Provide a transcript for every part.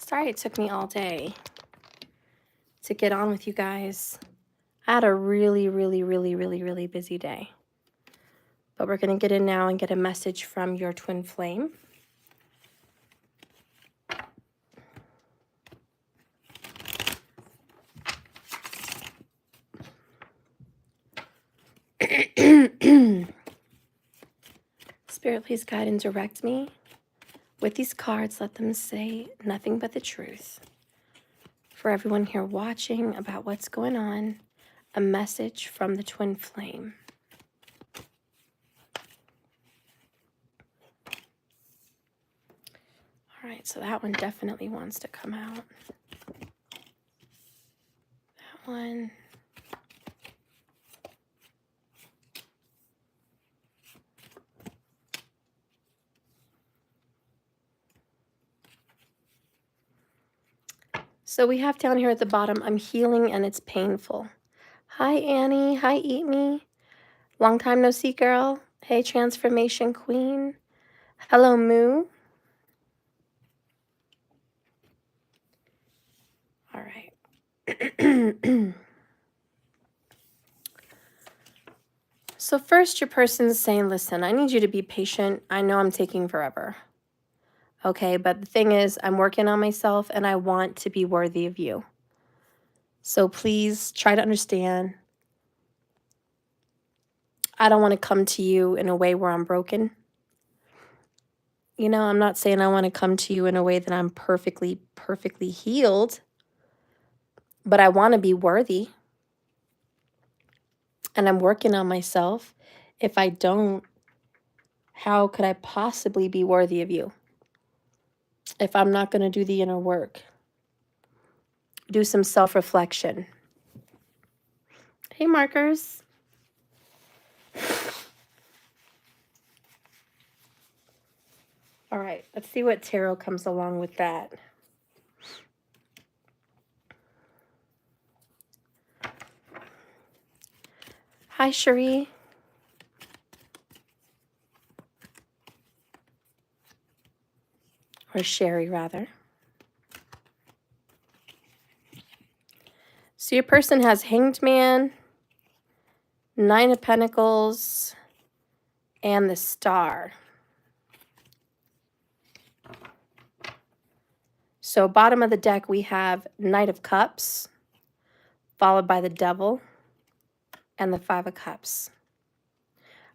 Sorry it took me all day to get on with you guys. I had a really busy day. But we're going to get in now and get a message from your twin flame. Spirit, please guide and direct me. With these cards, let them say nothing but the truth. For everyone here watching about what's going on, a message from the twin flame. All right, so that one definitely wants to come out. That one. So we have down here at the bottom, I'm healing and it's painful. Hi, Annie. Hi, Eat Me. Long time no see, girl. Hey, Transformation Queen. Hello, Moo. All right. So first, your person's saying, listen, I need you to be patient. I know I'm taking forever. Okay, but the thing is, I'm working on myself and I want to be worthy of you. So please try to understand. I don't want to come to you in a way where I'm broken. You know, I'm not saying I want to come to you in a way that I'm perfectly healed, but I want to be worthy. And I'm working on myself. If I don't, how could I possibly be worthy of you? If I'm not going to do the inner work, do some self-reflection. Hey, Markers. All right, let's see what tarot comes along with that. Hi, Cherie. Or Sherry, rather. So your person has Hanged Man, Nine of Pentacles, and the Star. So bottom of the deck, we have Knight of Cups, followed by the Devil, and the Five of Cups.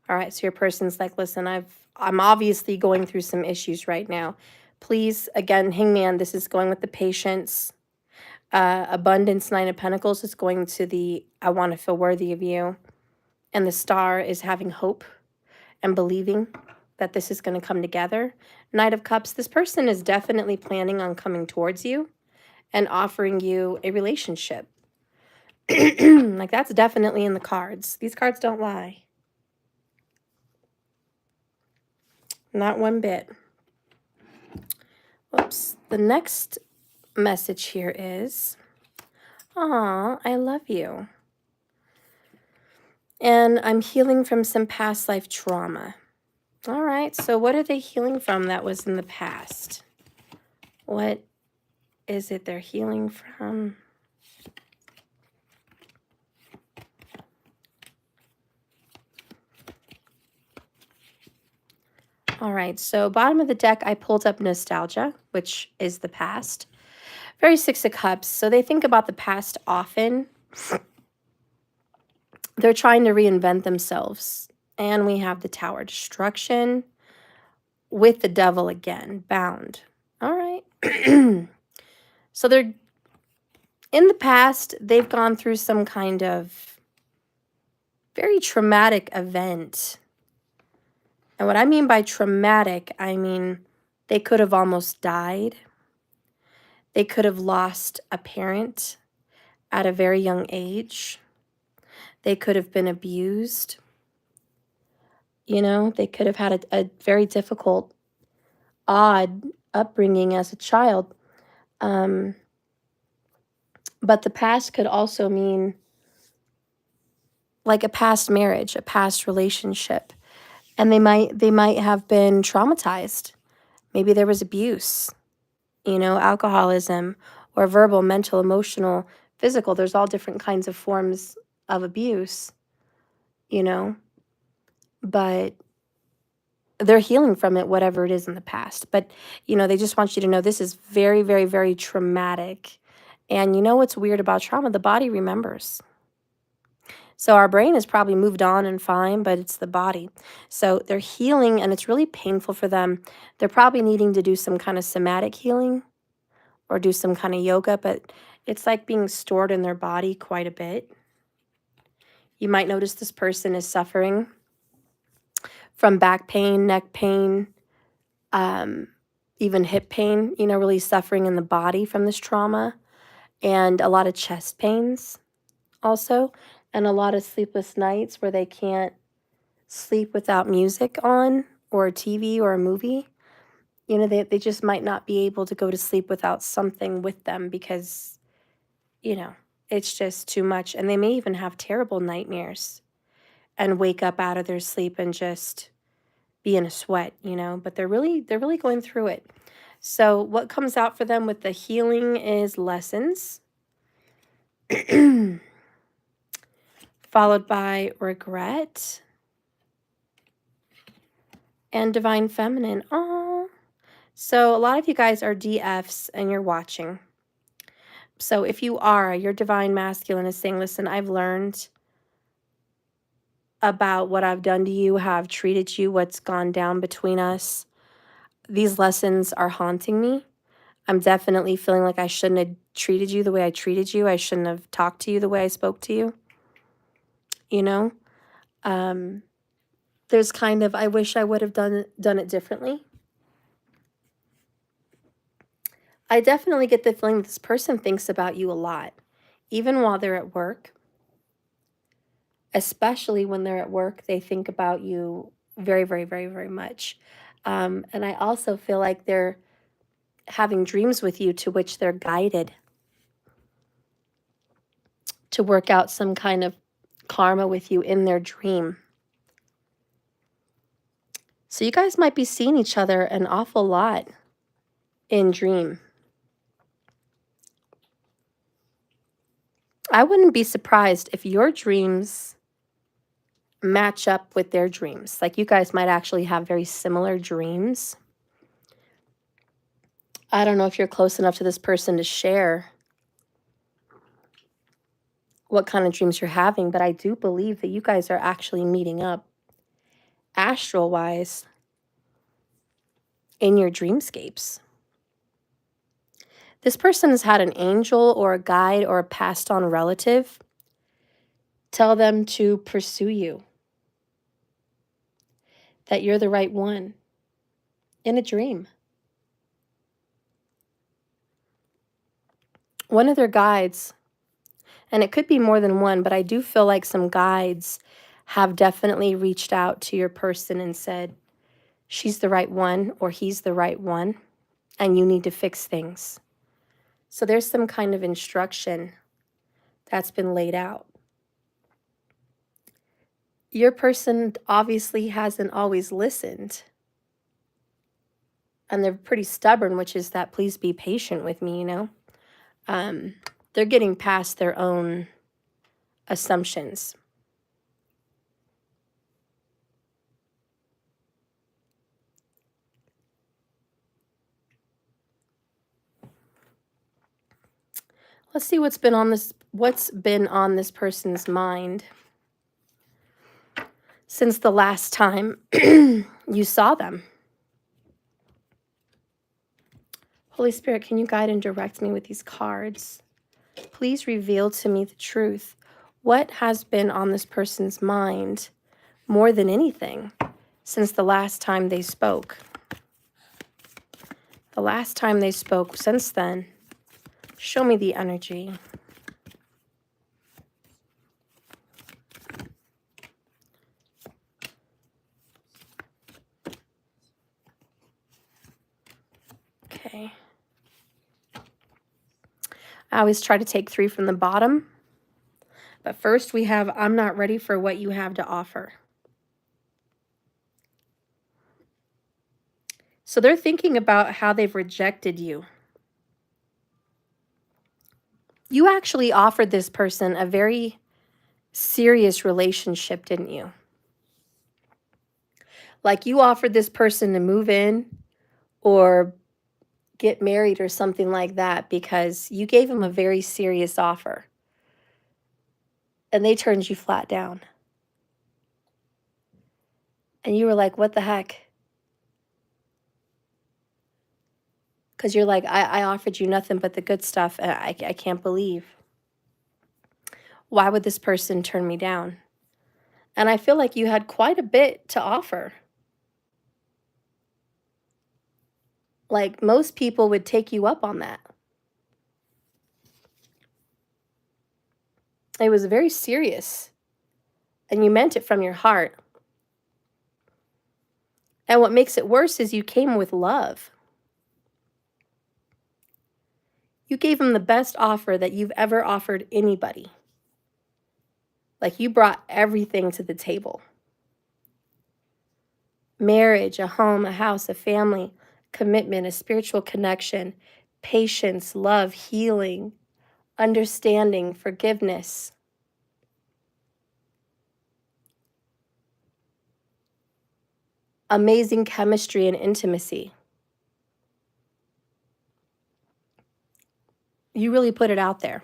All right, so your person's like, listen, I'm obviously going through some issues right now. Please, again, Hangman, this is going with the patience. Abundance, Nine of Pentacles is going to the, I want to feel worthy of you. And the Star is having hope and believing that this is going to come together. Knight of Cups, this person is definitely planning on coming towards you and offering you a relationship. Like, that's definitely in the cards. These cards don't lie. Not one bit. Whoops. The next message here is, aw, I love you. And I'm healing from some past life trauma. All right, so what are they healing from that was in the past? What is it they're healing from? All right, so bottom of the deck, I pulled up nostalgia, which is the past. Very Six of Cups. So they think about the past often. They're trying to reinvent themselves. And we have the Tower, destruction with the Devil again, bound. All right. So they're, in the past, they've gone through some kind of very traumatic event. And what I mean by traumatic, I mean they could have almost died. They could have lost a parent at a very young age. They could have been abused. You know, they could have had a very difficult, odd upbringing as a child. But the past could also mean like a past marriage, a past relationship. And they might have been traumatized. Maybe there was abuse. you know, alcoholism, or verbal, mental, emotional, physical. There's all different kinds of forms of abuse, you know, but they're healing from it, whatever it is in the past. But, you know, they just want you to know this is very, very, very traumatic. And you know what's weird about trauma? The body remembers. So our brain has probably moved on and fine, but it's the body. So they're healing and it's really painful for them. They're probably needing to do some kind of somatic healing or do some kind of yoga, but it's like being stored in their body quite a bit. You might notice this person is suffering from back pain, neck pain, even hip pain, you know, really suffering in the body from this trauma, and a lot of chest pains also, and a lot of sleepless nights where they can't sleep without music on or a TV or a movie. You know, they just might not be able to go to sleep without something with them because, you know, it's just too much. And they may even have terrible nightmares and wake up out of their sleep and just be in a sweat, you know, but they're really going through it. So what comes out for them with the healing is lessons, followed by regret and divine feminine. Oh, so a lot of you guys are DFs and you're watching. So if you are, your divine masculine is saying, listen, I've learned about what I've done to you, how I've treated you, what's gone down between us. These lessons are haunting me. I'm definitely feeling like I shouldn't have treated you the way I treated you. I shouldn't have talked to you the way I spoke to you. You know, there's kind of, I wish I would have done it differently. I definitely get the feeling this person thinks about you a lot, even while they're at work. Especially when they're at work, they think about you very, very, very, very much. And I also feel like they're having dreams with you to which they're guided to work out some kind of karma with you in their dream. So you guys might be seeing each other an awful lot in dream. I wouldn't be surprised if your dreams match up with their dreams. Like you guys might actually have very similar dreams. I don't know if you're close enough to this person to share what kind of dreams you're having, but I do believe that you guys are actually meeting up astral-wise in your dreamscapes. This person has had an angel or a guide or a passed on relative tell them to pursue you, that you're the right one in a dream. One of their guides, and it could be more than one, but I do feel like some guides have definitely reached out to your person and said, she's the right one or he's the right one, and you need to fix things. So there's some kind of instruction that's been laid out. Your person obviously hasn't always listened. And they're pretty stubborn, which is that please be patient with me, you know. They're getting past their own assumptions. Let's see what's been on this person's mind since the last time you saw them. Holy Spirit, can you guide and direct me with these cards? Please reveal to me the truth. What has been on this person's mind more than anything since the last time they spoke? The last time they spoke, since then, show me the energy. Okay. I always try to take 3 from the bottom. But first we have, I'm not ready for what you have to offer. So they're thinking about how they've rejected you You actually offered this person a very serious relationship, didn't you? Like you offered this person to move in or get married or something like that because you gave them a very serious offer and they turned you flat down. And you were like, what the heck? Because you're like, I offered you nothing but the good stuff and I can't believe. Why would this person turn me down? And I feel like you had quite a bit to offer. Like most people would take you up on that. It was very serious. And you meant it from your heart. And what makes it worse is you came with love. You gave him the best offer that you've ever offered anybody. Like you brought everything to the table. Marriage, a home, a house, a family, commitment, a spiritual connection, patience, love, healing, understanding, forgiveness. Amazing chemistry and intimacy. You really put it out there.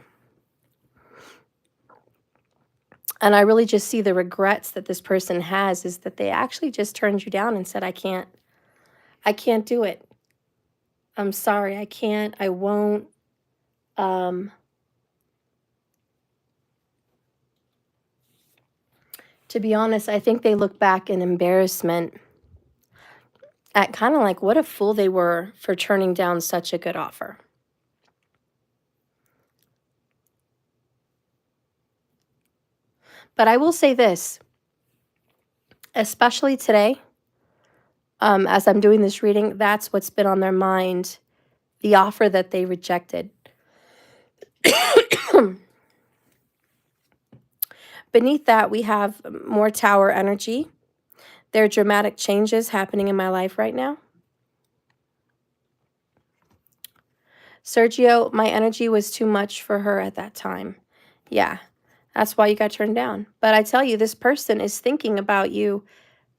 And I really just see the regrets that this person has is that they actually just turned you down and said, I can't do it. I'm sorry, I can't, I won't. To be honest, I think they look back in embarrassment at kind of like what a fool they were for turning down such a good offer. But I will say this, especially today, as I'm doing this reading, that's what's been on their mind, the offer that they rejected. Beneath that, we have more Tower energy. There are dramatic changes happening in my life right now. Sergio, my energy was too much for her at that time. Yeah, that's why you got turned down. But I tell you, this person is thinking about you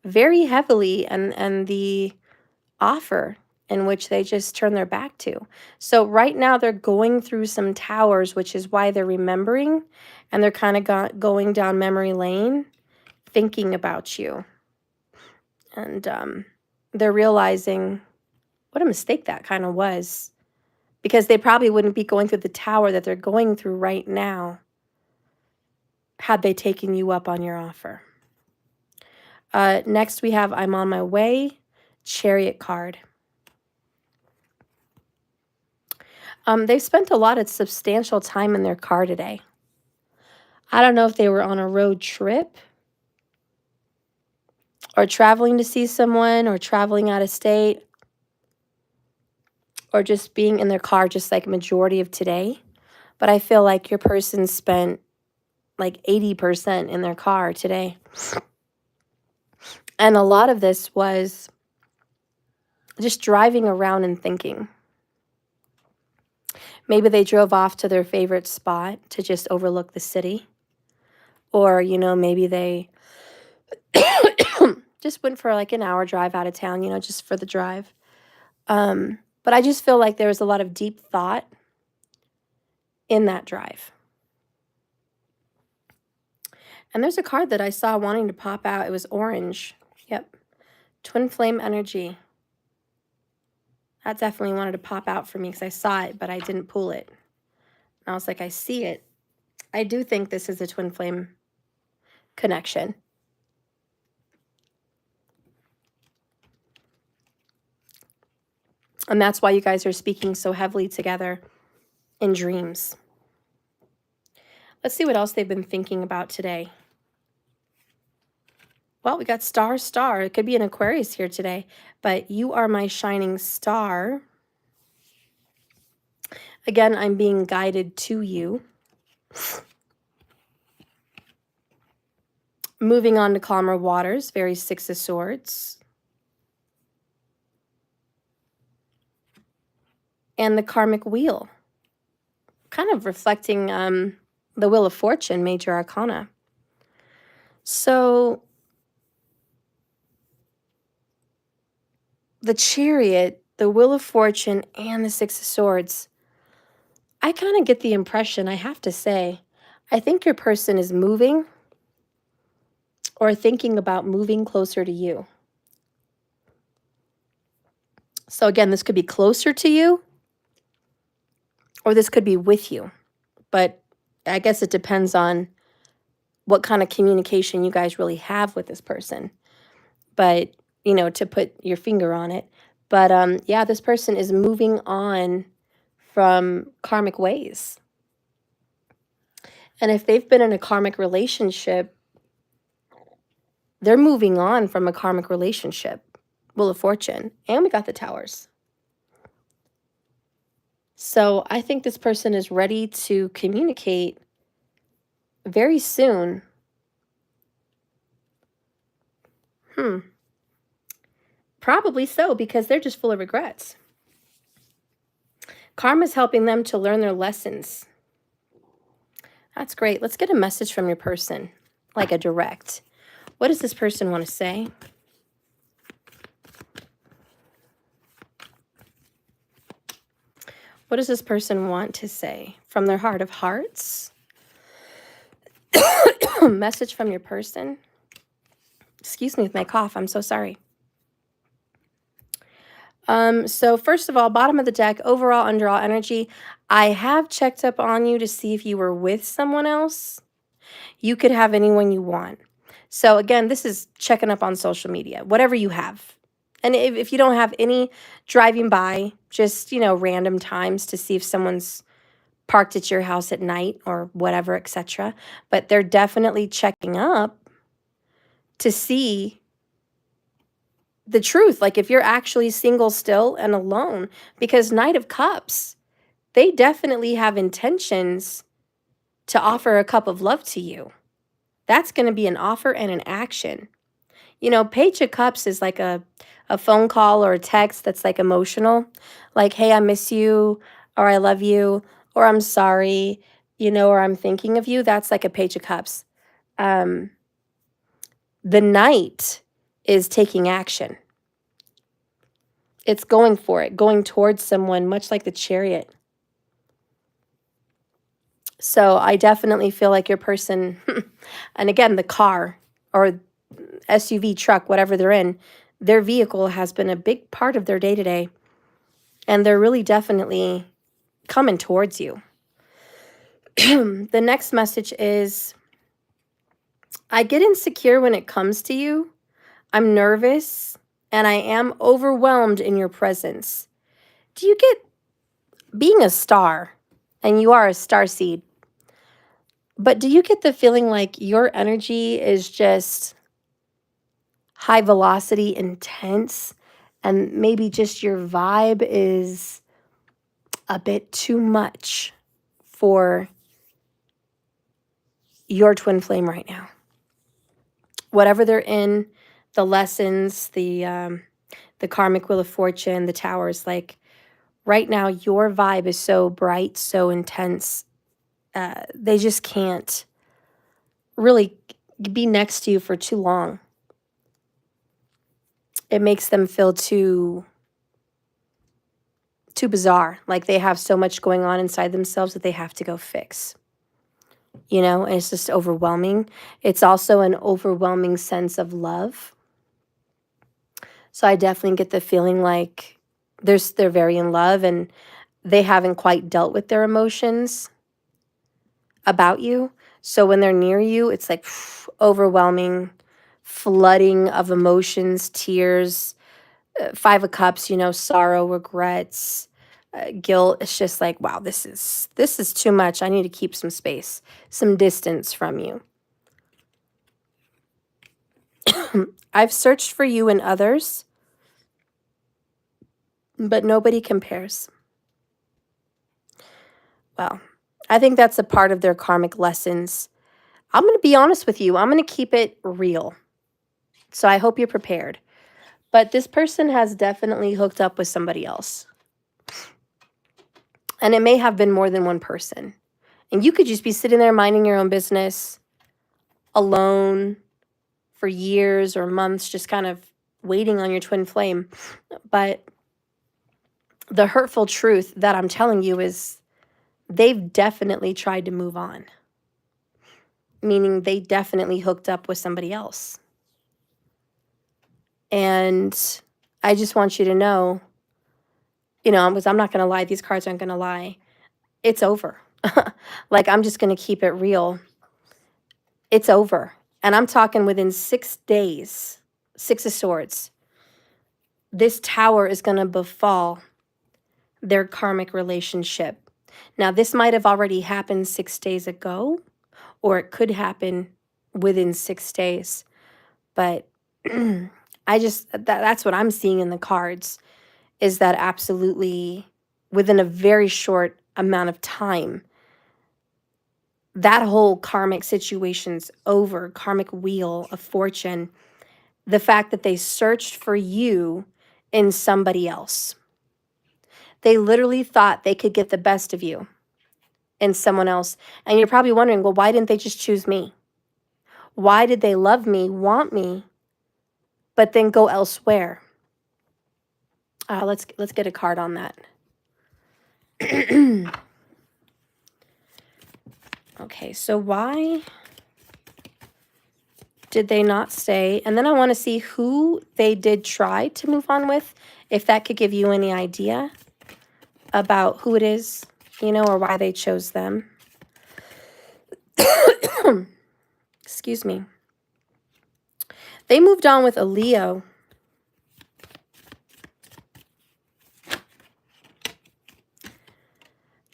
very heavily and the offer in which they just turn their back to. So right now they're going through some towers, which is why they're remembering and they're kind of going down memory lane, thinking about you. And they're realizing what a mistake that kind of was, because they probably wouldn't be going through the tower that they're going through right now had they taken you up on your offer. Next, we have I'm on my way, Chariot card. They've spent a lot of substantial time in their car today. I don't know if they were on a road trip or traveling to see someone or traveling out of state or just being in their car just like majority of today. But I feel like your person spent like 80% in their car today. And a lot of this was just driving around and thinking. Maybe they drove off to their favorite spot to just overlook the city. Or, you know, maybe they just went for like an hour drive out of town, you know, just for the drive. But I just feel like there was a lot of deep thought in that drive. And there's a card that I saw wanting to pop out. It was orange. Yep. Twin flame energy. That definitely wanted to pop out for me because I saw it, but I didn't pull it. And I was like, I see it. I do think this is a twin flame connection. And that's why you guys are speaking so heavily together in dreams. Let's see what else they've been thinking about today. Well, we got star, star. It could be an Aquarius here today, but you are my shining star. Again, I'm being guided to you. Moving on to calmer waters, very Six of Swords. And the karmic wheel. kind of reflecting the Wheel of Fortune, Major Arcana. So the Chariot, the Wheel of Fortune, and the Six of Swords, I kind of get the impression, I have to say, I think your person is moving or thinking about moving closer to you. So again, this could be closer to you or this could be with you. But I guess it depends on what kind of communication you guys really have with this person. But, you know, to put your finger on it. But yeah, this person is moving on from karmic ways. And if they've been in a karmic relationship, they're moving on from a karmic relationship. Wheel of Fortune. And we got the Towers. So I think this person is ready to communicate very soon. Probably so, because they're just full of regrets. Karma's helping them to learn their lessons. That's great. Let's get a message from your person, like a direct. What does this person want to say? What does this person want to say from their heart of hearts? Message from your person. Excuse me with my cough. I'm so sorry. So first of all, bottom of the deck, overall underall energy. I have checked up on you to see if you were with someone else. You could have anyone you want. So again, this is checking up on social media, whatever you have. And if you don't have any, driving by, just, you know, random times to see if someone's parked at your house at night or whatever, etc. But they're definitely checking up to see the truth. Like if you're actually single still and alone, because Knight of Cups, they definitely have intentions to offer a cup of love to you. That's going to be an offer and an action. You know, Page of Cups is like a phone call or a text that's like emotional. Like, hey, I miss you, or I love you, or I'm sorry, you know, or I'm thinking of you. That's like a Page of Cups. The Knight is taking action. It's going for it, going towards someone, much like the Chariot. So I definitely feel like your person, and again, the car or SUV, truck, whatever they're in, their vehicle has been a big part of their day-to-day. And they're really definitely coming towards you. The next message is, I get insecure when it comes to you. I'm nervous and I am overwhelmed in your presence. Do you get, being a star, and you are a star seed, but do you get the feeling like your energy is just high velocity, intense, and maybe just your vibe is a bit too much for your twin flame right now? Whatever they're in, the lessons, the Karmic Wheel of Fortune, the Towers, like right now your vibe is so bright, so intense. They just can't really be next to you for too long. It makes them feel too bizarre, like they have so much going on inside themselves that they have to go fix. You know, and it's just overwhelming. It's also an overwhelming sense of love. So I definitely get the feeling like they're very in love and they haven't quite dealt with their emotions about you. So when they're near you, it's like overwhelming, flooding of emotions, tears, Five of Cups, you know, sorrow, regrets, guilt. It's just like, wow, this is too much. I need to keep some space, some distance from you. I've searched for you in others, but nobody compares. Well, I think that's a part of their karmic lessons. I'm going to be honest with you. I'm going to keep it real. So I hope you're prepared. But this person has definitely hooked up with somebody else. And it may have been more than one person. And you could just be sitting there minding your own business, alone for years or months, just kind of waiting on your twin flame. But the hurtful truth that I'm telling you is they've definitely tried to move on, meaning they definitely hooked up with somebody else. And I just want you to know, you know, because I'm not going to lie, these cards aren't going to lie. It's over. Like, I'm just going to keep it real. It's over. And I'm talking within 6 days, 6 of Swords, this tower is going to befall their karmic relationship. Now, this might have already happened 6 days ago, or it could happen within 6 days. But that's what I'm seeing in the cards, is that absolutely within a very short amount of time, that whole karmic situation's over, karmic wheel of fortune. The fact that they searched for you in somebody else. They literally thought they could get the best of you in someone else. And you're probably wondering, well, why didn't they just choose me? Why did they love me, want me, but then go elsewhere? Let's get a card on that. Okay, so why did they not stay? And then I want to see who they did try to move on with, if that could give you any idea about who it is, you know, or why they chose them. Excuse me. They moved on with a Leo.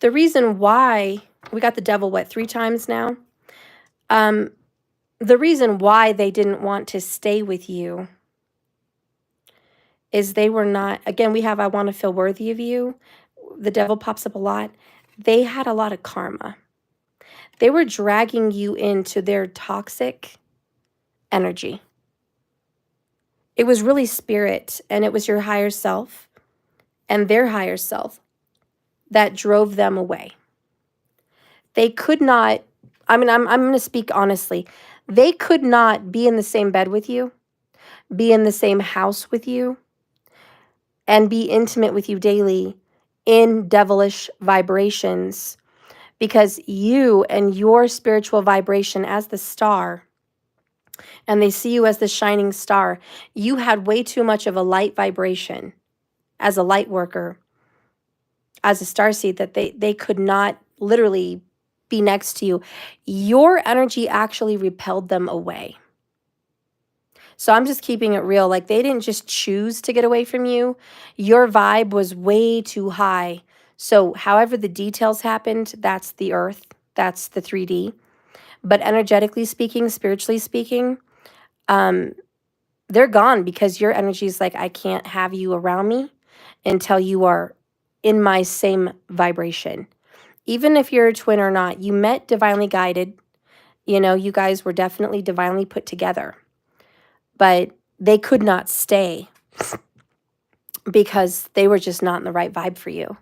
The reason why, we got the devil, what, 3 times now? The reason why they didn't want to stay with you is they were not, again, we have I want to feel worthy of you. The devil pops up a lot. They had a lot of karma. They were dragging you into their toxic energy. It was really spirit, and it was your higher self and their higher self that drove them away. They could not, I mean, I'm going to speak honestly. They could not be in the same bed with you, be in the same house with you, and be intimate with you daily in devilish vibrations, because you and your spiritual vibration as the star, and they see you as the shining star, you had way too much of a light vibration as a light worker, as a starseed, that they could not literally be next to you. Your energy actually repelled them away. So I'm just keeping it real. Like, they didn't just choose to get away from you. Your vibe was way too high. So however the details happened, that's the earth, that's the 3D. But energetically speaking, spiritually speaking, they're gone, because your energy is like, I can't have you around me until you are in my same vibration. Even if you're a twin or not, you met divinely guided. You know, you guys were definitely divinely put together. But they could not stay because they were just not in the right vibe for you.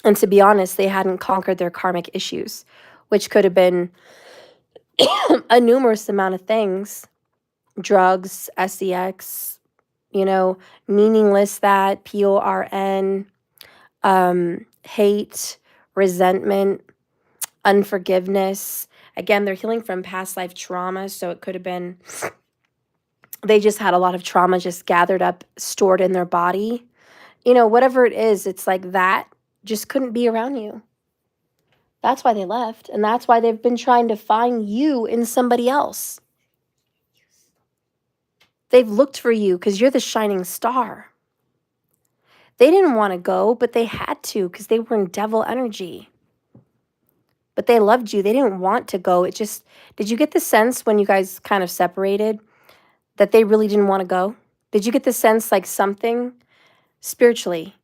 And to be honest, they hadn't conquered their karmic issues, which could have been a numerous amount of things. Drugs, sex, you know, meaningless, that, PORN, hate, resentment, unforgiveness. Again, they're healing from past life trauma, so it could have been they just had a lot of trauma just gathered up, stored in their body. You know, whatever it is, it's like that just couldn't be around you. That's why they left, and that's why they've been trying to find you in somebody else. They've looked for you because you're the shining star. They didn't want to go, but they had to, because they were in devil energy. But they loved you. They didn't want to go. It just, did you get the sense when you guys kind of separated that they really didn't want to go? Did you get the sense like something spiritually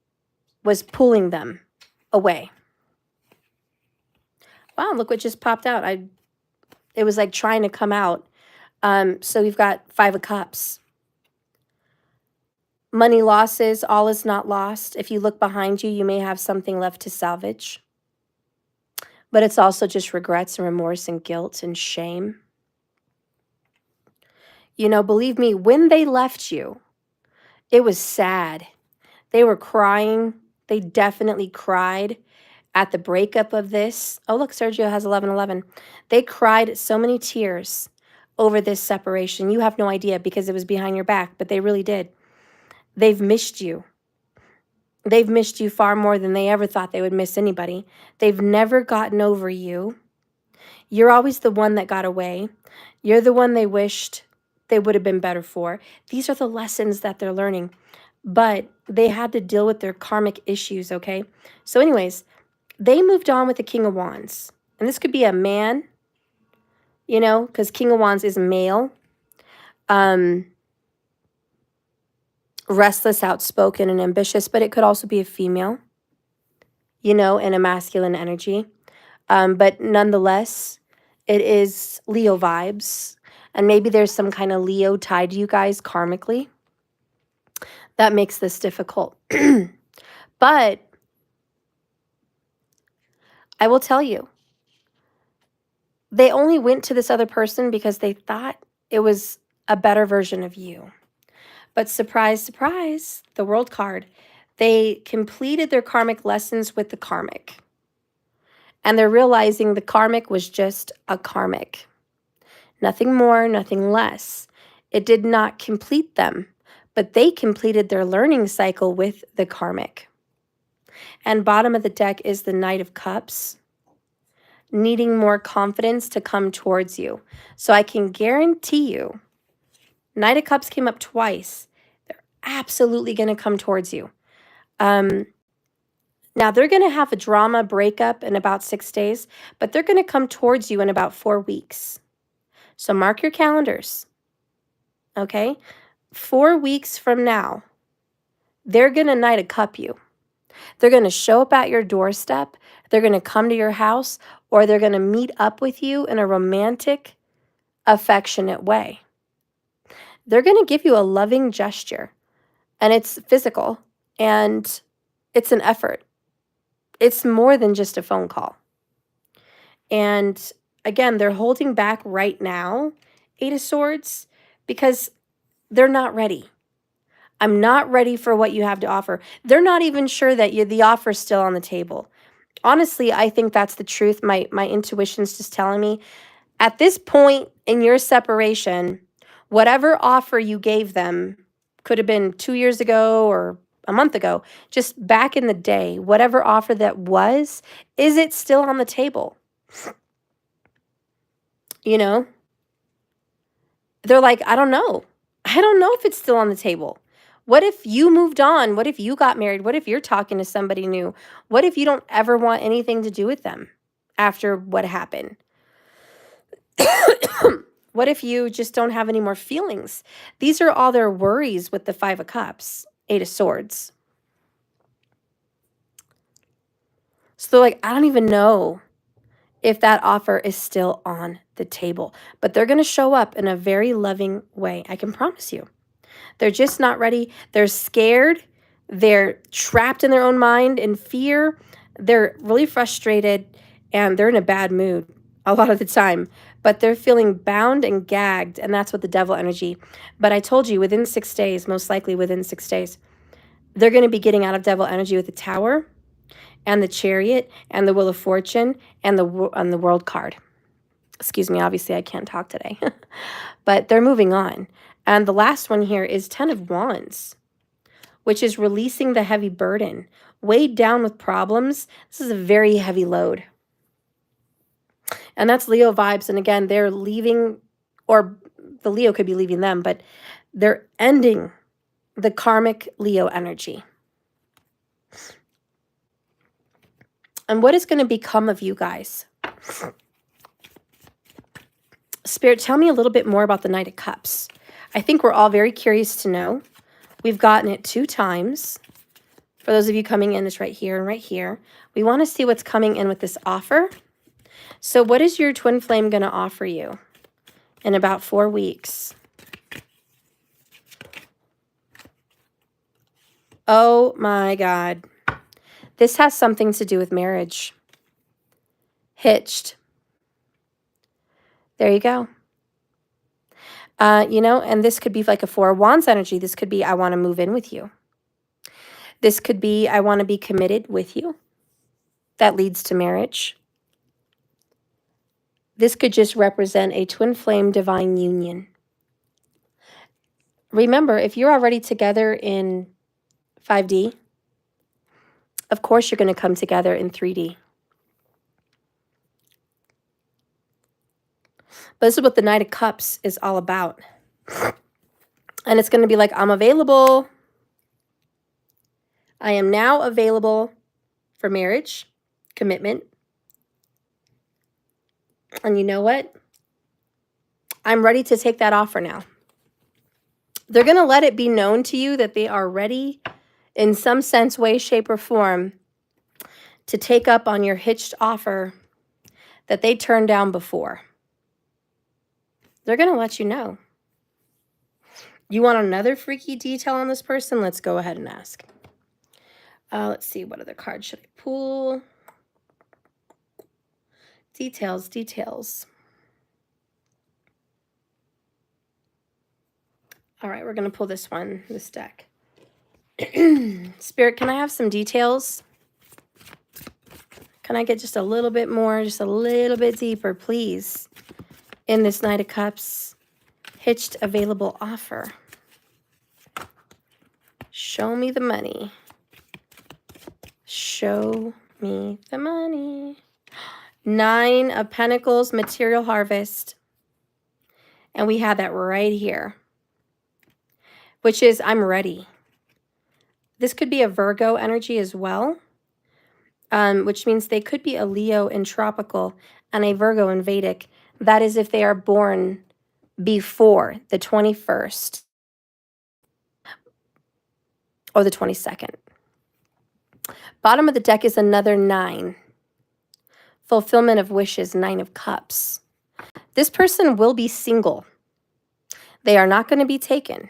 was pulling them away? Wow, look what just popped out. It was like trying to come out. So we've got 5 of Cups. Money losses, all is not lost. If you look behind you, you may have something left to salvage. But it's also just regrets and remorse and guilt and shame. You know, believe me, when they left you, it was sad. They were crying. They definitely cried at the breakup of this. Oh, look, Sergio has 1111. They cried so many tears over this separation. You have no idea because it was behind your back, but they really did. They've missed you. They've missed you far more than they ever thought they would miss anybody. They've never gotten over you. You're always the one that got away. You're the one they wished they would have been better for. These are the lessons that they're learning. But they had to deal with their karmic issues, okay? So anyways, they moved on with the King of Wands. And this could be a man, you know, because King of Wands is male. Restless, outspoken, and ambitious, but it could also be a female, you know, in a masculine energy. But nonetheless, it is Leo vibes. And maybe there's some kind of Leo tied to you guys karmically. That makes this difficult. But I will tell you, they only went to this other person because they thought it was a better version of you. But surprise, surprise, the World card, they completed their karmic lessons with the Karmic. And they're realizing the Karmic was just a Karmic. Nothing more, nothing less. It did not complete them, but they completed their learning cycle with the Karmic. And bottom of the deck is the Knight of Cups, needing more confidence to come towards you. So I can guarantee you, Knight of Cups came up twice. They're absolutely going to come towards you. Now, they're going to have a drama breakup in about 6 days, but they're going to come towards you in about 4 weeks. So mark your calendars, okay? 4 weeks from now, they're going to Knight of Cup you. They're going to show up at your doorstep. They're going to come to your house, or they're going to meet up with you in a romantic, affectionate way. They're going to give you a loving gesture, and it's physical, and it's an effort. It's more than just a phone call. And again, they're holding back right now, 8 of Swords, because they're not ready. I'm not ready for what you have to offer. They're not even sure that the offer's still on the table. Honestly, I think that's the truth. My intuition's just telling me. At this point in your separation, whatever offer you gave them, could have been 2 years ago or a month ago, just back in the day, whatever offer that was, is it still on the table? You know? They're like, I don't know. I don't know if it's still on the table. What if you moved on? What if you got married? What if you're talking to somebody new? What if you don't ever want anything to do with them after what happened? What if you just don't have any more feelings? These are all their worries with the 5 of Cups, 8 of Swords. So they're like, I don't even know if that offer is still on the table. But they're going to show up in a very loving way. I can promise you. They're just not ready. They're scared. They're trapped in their own mind in fear. They're really frustrated, and they're in a bad mood a lot of the time. But they're feeling bound and gagged, and that's what the Devil energy. But I told you, within 6 days, most likely within 6 days, they're going to be getting out of Devil energy with the Tower and the Chariot and the Wheel of Fortune and the World card. Excuse me, obviously I can't talk today. But they're moving on. And the last one here is 10 of Wands, which is releasing the heavy burden. Weighed down with problems. This is a very heavy load. And that's Leo vibes. And again, they're leaving, or the Leo could be leaving them, but they're ending the karmic Leo energy. And what is going to become of you guys? Spirit, tell me a little bit more about the Knight of Cups. I think we're all very curious to know. We've gotten it 2 times. For those of you coming in, it's right here and right here. We want to see what's coming in with this offer. So what is your twin flame going to offer you in about 4 weeks? Oh my God. This has something to do with marriage. Hitched. There you go. You know, and this could be like a Four of Wands energy. This could be, I want to move in with you. This could be, I want to be committed with you. That leads to marriage. This could just represent a twin flame divine union. Remember, if you're already together in 5D, of course you're going to come together in 3D. But this is what the Knight of Cups is all about. And it's going to be like, I'm available. I am now available for marriage, commitment. And you know what? I'm ready to take that offer now. They're going to let it be known to you that they are ready in some sense, way, shape, or form to take up on your hitched offer that they turned down before. They're going to let you know. You want another freaky detail on this person? Let's go ahead and ask. Let's see, what other card should I pull? Details, details. All right, we're going to pull this one, this deck. Spirit, can I have some details? Can I get just a little bit more, just a little bit deeper, please, in this Knight of Cups hitched available offer? Show me the money. Show me the money. 9 of Pentacles, material harvest. And we have that right here, which is I'm ready. This could be a Virgo energy as well, which means they could be a Leo in tropical and a Virgo in Vedic. That is if they are born before the 21st or the 22nd. Bottom of the deck is another 9. Fulfillment of wishes, 9 of Cups. This person will be single. They are not going to be taken.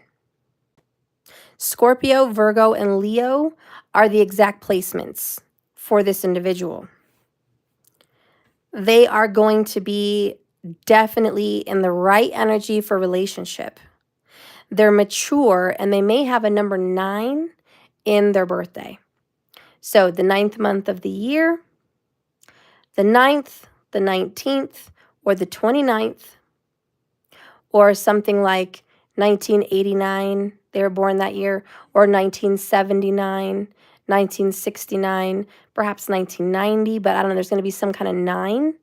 Scorpio, Virgo, and Leo are the exact placements for this individual. They are going to be definitely in the right energy for relationship. They're mature and they may have a number 9 in their birthday. So the 9th month of the year, the 9th, the 19th, or the 29th, or something like 1989, they were born that year, or 1979, 1969, perhaps 1990, but I don't know, there's going to be some kind of 9,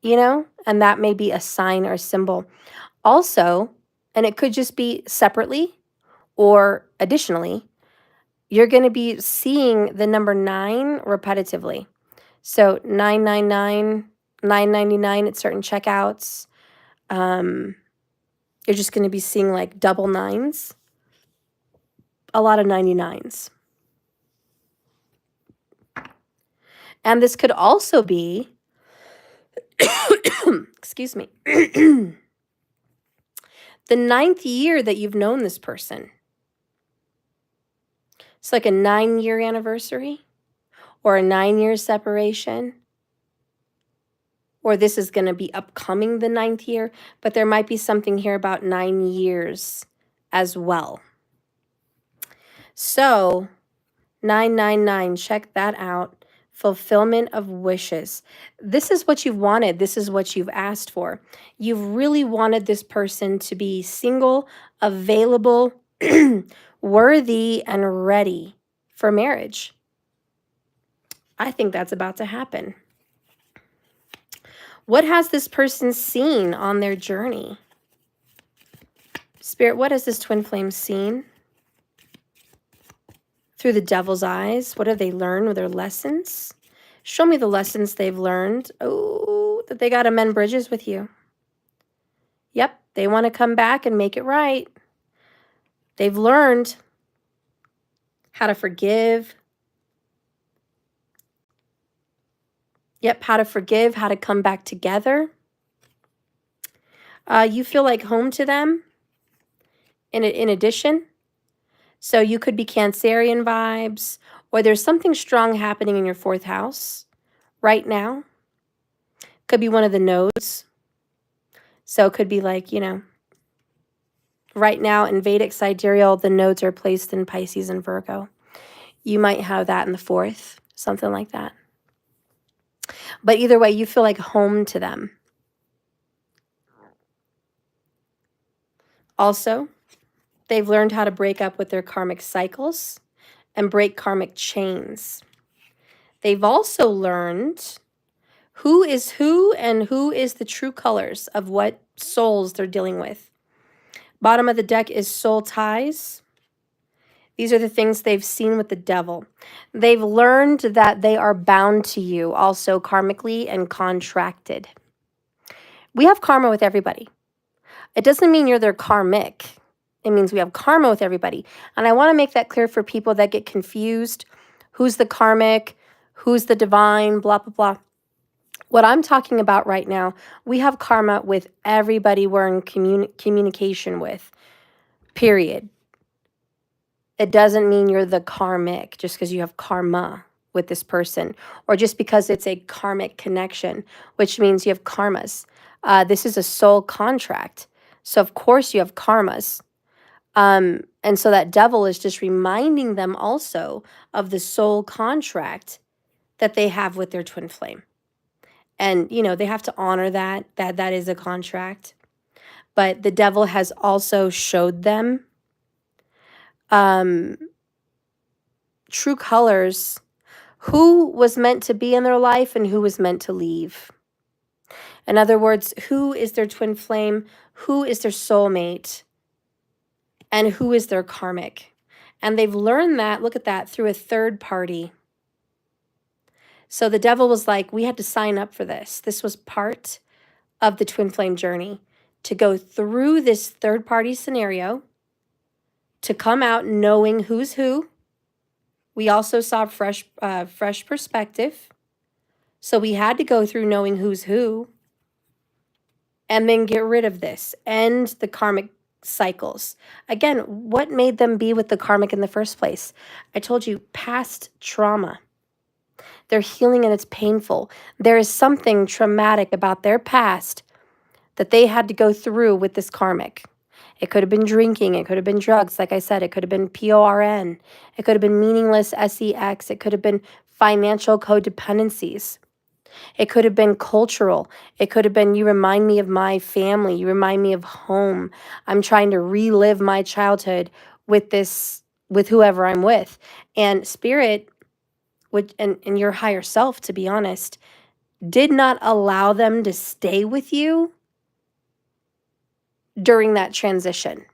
you know, and that may be a sign or a symbol. Also, and it could just be separately or additionally, you're going to be seeing the number 9 repetitively. So 999, 999 at certain checkouts. You're just going to be seeing like double 9s. A lot of 99s. And this could also be, excuse me, the 9th year that you've known this person. It's like a 9-year anniversary or a 9-year separation. Or this is going to be upcoming the 9th year, but there might be something here about 9 years as well. So 999, check that out. Fulfillment of wishes. This is what you've wanted. This is what you've asked for. You've really wanted this person to be single, available, worthy, and ready for marriage. I think that's about to happen. What has this person seen on their journey? Spirit, what has this twin flame seen? Through the devil's eyes, what have they learned with their lessons? Show me the lessons they've learned. Oh, that they got to mend bridges with you. Yep, they want to come back and make it right. They've learned how to forgive. Yep, how to forgive, how to come back together. You feel like home to them in addition. So you could be Cancerian vibes, or there's something strong happening in your 4th house right now. Could be one of the nodes. So it could be like, right now in Vedic sidereal, the nodes are placed in Pisces and Virgo. You might have that in the 4th, something like that. But either way, you feel like home to them. Also, they've learned how to break up with their karmic cycles and break karmic chains. They've also learned who is who and who is the true colors of what souls they're dealing with. Bottom of the deck is soul ties. These are the things they've seen with the devil. They've learned that they are bound to you also karmically and contracted. We have karma with everybody. It doesn't mean you're their karmic. It means we have karma with everybody. And I want to make that clear for people that get confused. Who's the karmic? Who's the divine? Blah, blah, blah. What I'm talking about right now, we have karma with everybody we're in communication with, period. It doesn't mean you're the karmic just because you have karma with this person, or just because it's a karmic connection, which means you have karmas. This is a soul contract. So of course you have karmas. And so that devil is just reminding them also of the soul contract that they have with their twin flame. And, they have to honor that is a contract. But the devil has also showed them true colors, who was meant to be in their life and who was meant to leave. In other words, who is their twin flame, who is their soulmate, and who is their karmic. And they've learned that, look at that, through a third party. So the devil was like, we had to sign up for this. This was part of the twin flame journey, to go through this third party scenario, to come out knowing who's who. We also saw fresh perspective. So we had to go through knowing who's who, and then get rid of this, end the karmic cycles. Again, what made them be with the karmic in the first place? I told you, past trauma. They're healing and it's painful. There is something traumatic about their past that they had to go through with this karmic. It could have been drinking. It could have been drugs. Like I said, it could have been PORN. It could have been meaningless sex. It could have been financial codependencies. It could have been cultural. It could have been, you remind me of my family. You remind me of home. I'm trying to relive my childhood with whoever I'm with. And spirit, and your higher self, to be honest, did not allow them to stay with you during that transition,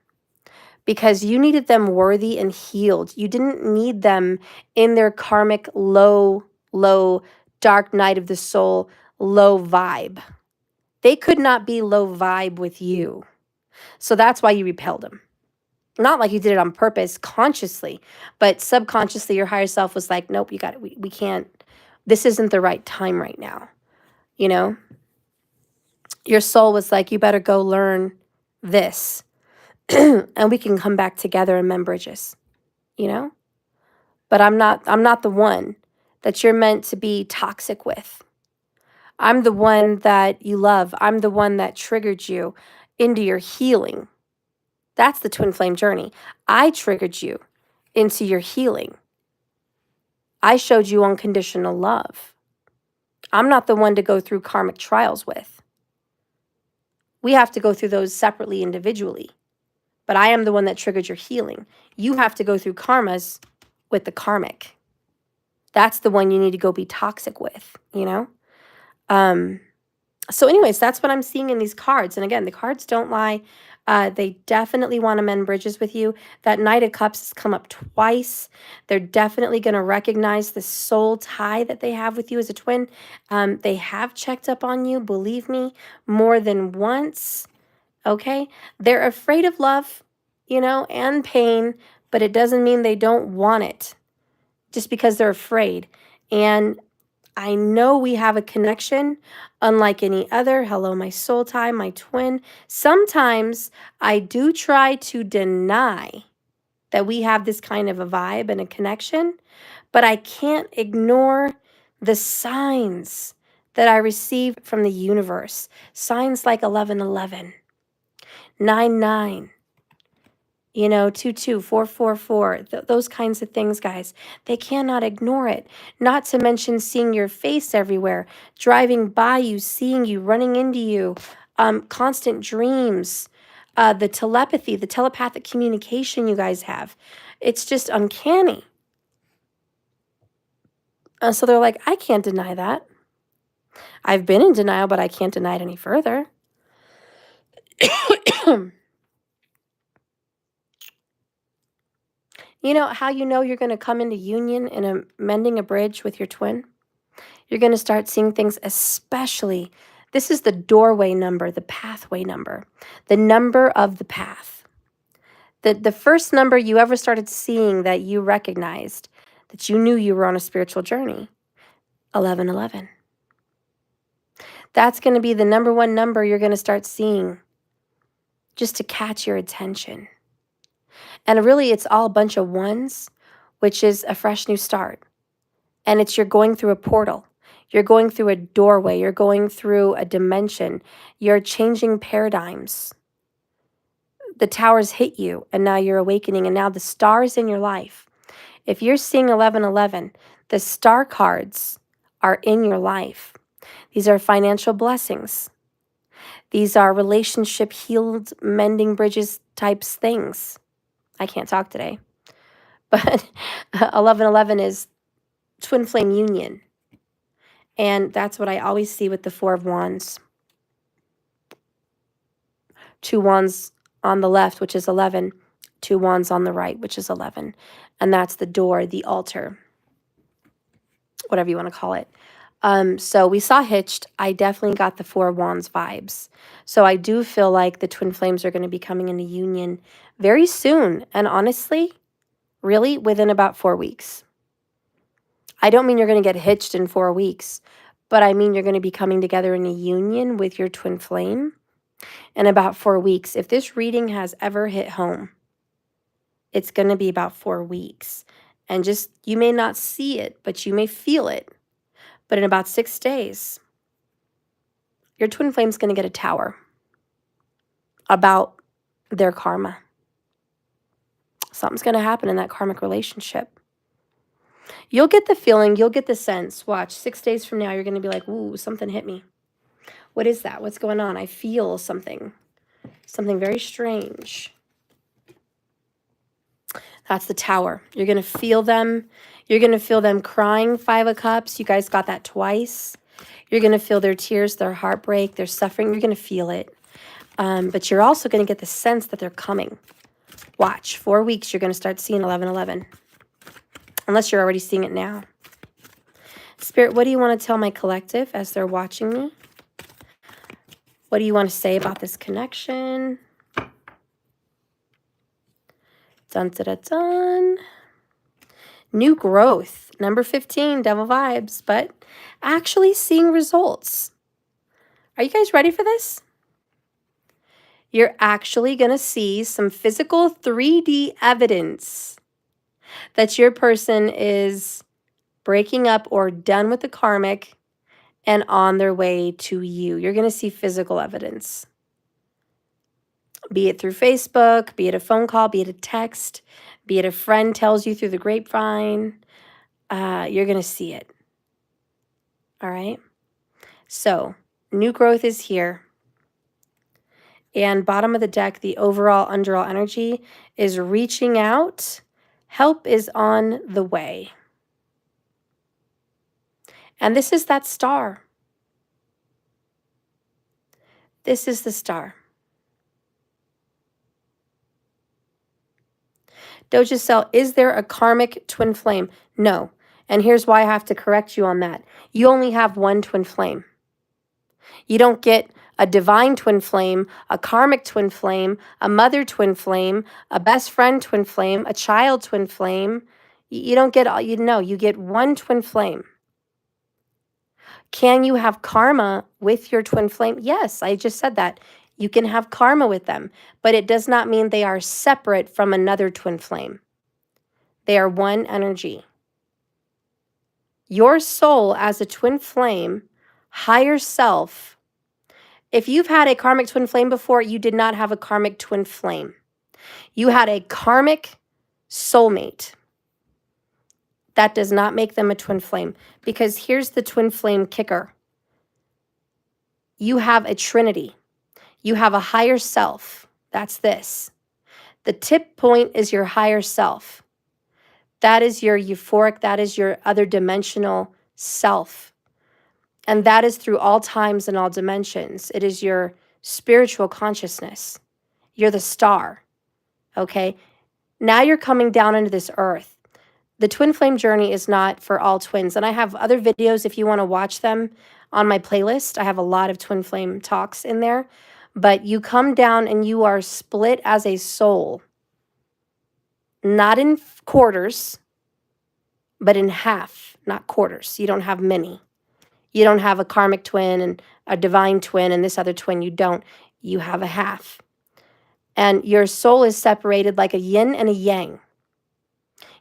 because you needed them worthy and healed. You didn't need them in their karmic low, dark night of the soul, low vibe. They could not be low vibe with you. So that's why you repelled them. Not like you did it on purpose, consciously, but subconsciously your higher self was like, nope, you got it. We can't, this isn't the right time right now. Your soul was like, you better go learn this and we can come back together and mend bridges, But I'm not the one that you're meant to be toxic with. I'm the one that you love. I'm the one that triggered you into your healing. That's the twin flame journey. I triggered you into your healing. I showed you unconditional love. I'm not the one to go through karmic trials with. We have to go through those separately, individually. But I am the one that triggered your healing. You have to go through karmas with the karmic. That's the one you need to go be toxic with, So anyways, that's what I'm seeing in these cards. And again, the cards don't lie. They definitely want to mend bridges with you. That Knight of Cups has come up twice. They're definitely going to recognize the soul tie that they have with you as a twin. They have checked up on you, believe me, more than once. Okay? They're afraid of love, and pain, but it doesn't mean they don't want it just because they're afraid. And I know we have a connection unlike any other. Hello, my soul tie, my twin. Sometimes I do try to deny that we have this kind of a vibe and a connection, but I can't ignore the signs that I receive from the universe. Signs like 1111, 99, 22, 444, those kinds of things, guys. They cannot ignore it. Not to mention seeing your face everywhere, driving by you, seeing you, running into you, constant dreams, the telepathy, the telepathic communication you guys have. It's just uncanny. So they're like, I can't deny that. I've been in denial, but I can't deny it any further. You know how you know you're going to come into union in a mending a bridge with your twin? You're going to start seeing things, especially, this is the doorway number, the pathway number, the number of the path. The first number you ever started seeing that you recognized, that you knew you were on a spiritual journey, 1111. That's going to be the number one number you're going to start seeing just to catch your attention. And really, it's all a bunch of ones, which is a fresh new start. And it's you're going through a portal. You're going through a doorway. You're going through a dimension. You're changing paradigms. The towers hit you, and now you're awakening, and now the stars in your life. If you're seeing 1111, the star cards are in your life. These are financial blessings. These are relationship healed, mending bridges types things. I can't talk today. But 1111 is twin flame union. And that's what I always see with the Four of Wands. 2 wands on the left, which is 11. 2 wands on the right, which is 11. And that's the door, the altar, whatever you want to call it. So we saw Hitched. I definitely got the 4 wands vibes. So I do feel like the twin flames are going to be coming into union very soon. And honestly, really within about 4 weeks. I don't mean you're going to get hitched in 4 weeks, but I mean you're going to be coming together in a union with your twin flame in about 4 weeks. If this reading has ever hit home, it's going to be about 4 weeks. And just, you may not see it, but you may feel it. But in about 6 days, your twin flame's going to get a tower about their karma. Something's going to happen in that karmic relationship. You'll get the feeling, you'll get the sense. Watch, 6 days from now, you're going to be like, ooh, something hit me. What is that? What's going on? I feel something. Something very strange. That's the tower. You're going to feel them. You're going to feel them crying, 5 of Cups. You guys got that twice. You're going to feel their tears, their heartbreak, their suffering. You're going to feel it. But you're also going to get the sense that they're coming. Watch, 4 weeks, you're going to start seeing 1111. Unless you're already seeing it now. Spirit, what do you want to tell my collective as they're watching me? What do you want to say about this connection? Dun, dun, dun, dun. New growth. Number 15, devil vibes, but actually seeing results. Are you guys ready for this? You're actually going to see some physical 3D evidence that your person is breaking up or done with the karmic and on their way to you. You're going to see physical evidence. Be it through Facebook, be it a phone call, be it a text, be it a friend tells you through the grapevine. You're going to see it. All right? So, new growth is here. And bottom of the deck, the overall underall energy is reaching out. Help is on the way. And this is that star. This is the star. Doja Cell, is there a karmic twin flame? No. And here's why I have to correct you on that. You only have one twin flame. You don't get a divine twin flame, a karmic twin flame, a mother twin flame, a best friend twin flame, a child twin flame. You don't get all, you get one twin flame. Can you have karma with your twin flame? Yes, I just said that. You can have karma with them, but it does not mean they are separate from another twin flame. They are one energy. Your soul as a twin flame, higher self, if you've had a karmic twin flame before, you did not have a karmic twin flame. You had a karmic soulmate. That does not make them a twin flame, because here's the twin flame kicker. You have a trinity. You have a higher self. That's this. The tip point is your higher self. That is your euphoric, that is your other dimensional self. And that is through all times and all dimensions. It is your spiritual consciousness. You're the star, okay? Now you're coming down into this earth. The twin flame journey is not for all twins. And I have other videos if you want to watch them on my playlist. I have a lot of twin flame talks in there. But you come down and you are split as a soul. Not in quarters, but in half, not quarters. You don't have many. You don't have a karmic twin and a divine twin and this other twin. You don't. You have a half. And your soul is separated like a yin and a yang.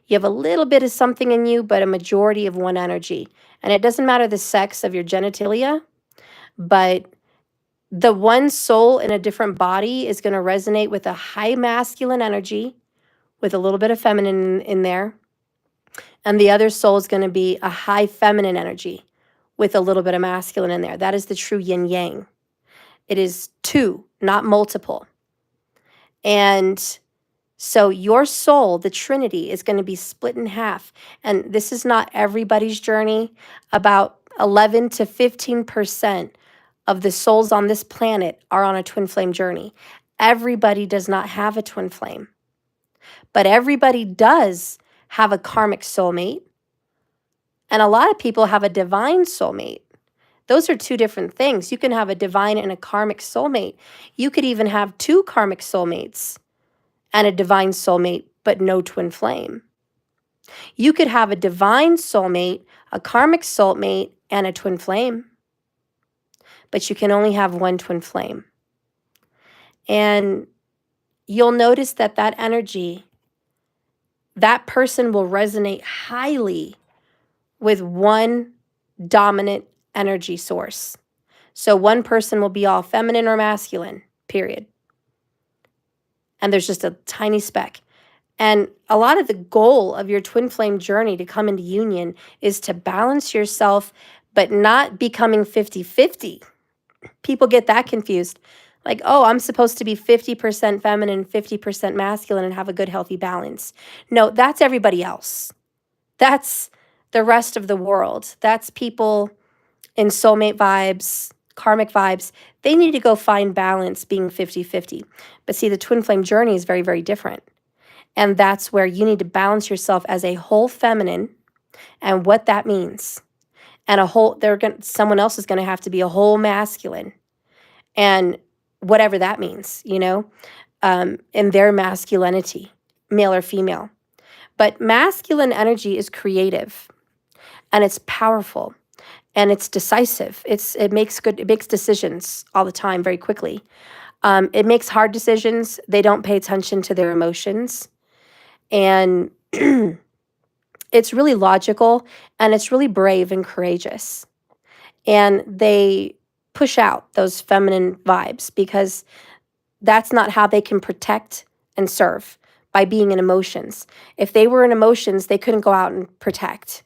You have a little bit of something in you, but a majority of one energy. And it doesn't matter the sex of your genitalia, but the one soul in a different body is going to resonate with a high masculine energy with a little bit of feminine in there. And the other soul is going to be a high feminine energy with a little bit of masculine in there. That is the true yin yang. It is two, not multiple. And so your soul, the Trinity, is going to be split in half. And this is not everybody's journey. About 11 to 15% of the souls on this planet are on a twin flame journey. Everybody does not have a twin flame. But everybody does have a karmic soulmate. And a lot of people have a divine soulmate. Those are two different things. You can have a divine and a karmic soulmate. You could even have two karmic soulmates and a divine soulmate, but no twin flame. You could have a divine soulmate, a karmic soulmate, and a twin flame. But you can only have one twin flame. And you'll notice that that energy, that person will resonate highly with one dominant energy source. So one person will be all feminine or masculine, period. And there's just a tiny speck. And a lot of the goal of your twin flame journey to come into union is to balance yourself, but not becoming 50-50. People get that confused. Like, oh, I'm supposed to be 50% feminine, 50% masculine and have a good, healthy balance. No, that's everybody else. That's the rest of the world. That's people in soulmate vibes, karmic vibes. They need to go find balance being 50-50. But see, the twin flame journey is very, very different. And that's where you need to balance yourself as a whole feminine and what that means. And someone else is going to have to be a whole masculine. And whatever that means, in their masculinity, male or female. But masculine energy is creative and it's powerful and it's decisive. It makes decisions all the time very quickly. It makes hard decisions. They don't pay attention to their emotions. And it's really logical and it's really brave and courageous. And they push out those feminine vibes because that's not how they can protect and serve, by being in emotions. If they were in emotions, they couldn't go out and protect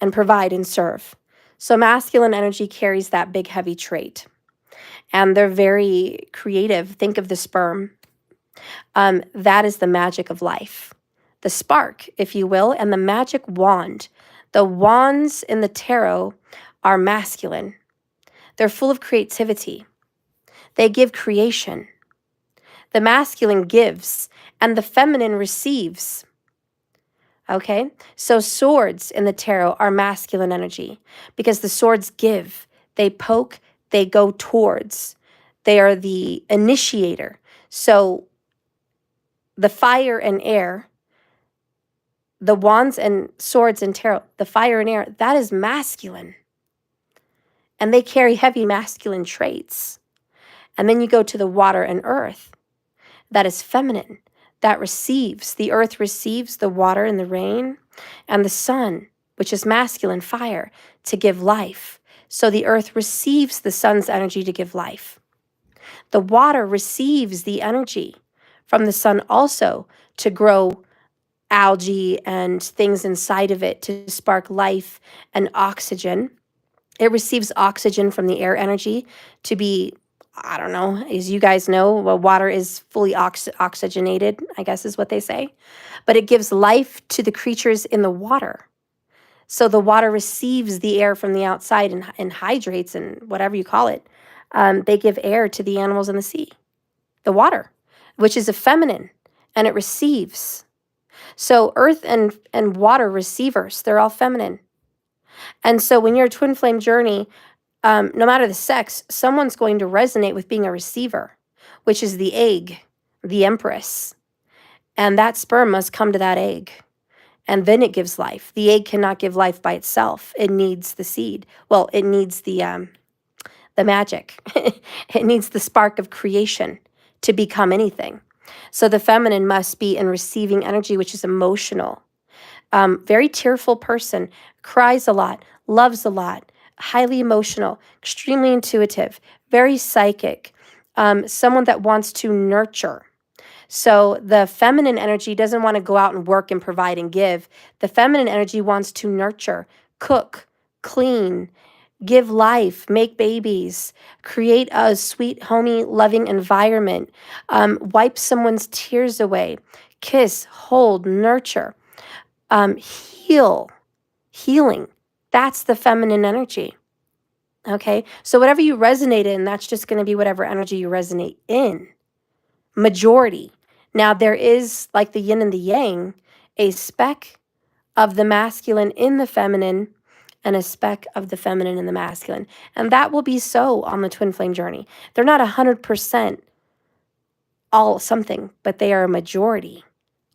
and provide and serve. So masculine energy carries that big, heavy trait. And they're very creative. Think of the sperm. That is the magic of life. The spark, if you will, and the magic wand. The wands in the tarot are masculine. They're full of creativity. They give creation. The masculine gives, and the feminine receives. Okay? So swords in the tarot are masculine energy because the swords give. They poke, they go towards. They are the initiator. So the fire and air, the wands and swords in tarot, the fire and air, that is masculine. And they carry heavy masculine traits. And then you go to the water and earth. That is feminine. That receives. The earth receives the water and the rain, and the sun, which is masculine, fire, to give life. So the earth receives the sun's energy to give life. The water receives the energy from the sun also to grow algae and things inside of it to spark life and oxygen. It receives oxygen from the air energy to be, I don't know, as you guys know, well, water is fully oxygenated, I guess is what they say. But it gives life to the creatures in the water. So the water receives the air from the outside and hydrates and whatever you call it. They give air to the animals in the sea, the water, which is a feminine, and it receives. So earth and water receivers, they're all feminine. And so when you're a twin flame journey, no matter the sex, someone's going to resonate with being a receiver, which is the egg, the empress. And that sperm must come to that egg. And then it gives life. The egg cannot give life by itself. It needs the seed. Well, it needs the magic. It needs the spark of creation to become anything. So the feminine must be in receiving energy, which is emotional. Very tearful person, cries a lot, loves a lot, highly emotional, extremely intuitive, very psychic, someone that wants to nurture. So the feminine energy doesn't want to go out and work and provide and give. The feminine energy wants to nurture, cook, clean, give life, make babies, create a sweet, homey, loving environment, wipe someone's tears away, kiss, hold, nurture, healing. That's the feminine energy. Okay, so whatever you resonate in, that's just going to be whatever energy you resonate in. Majority. Now, there is, like the yin and the yang, a speck of the masculine in the feminine and a speck of the feminine in the masculine. And that will be so on the twin flame journey. They're not 100% all something, but they are a majority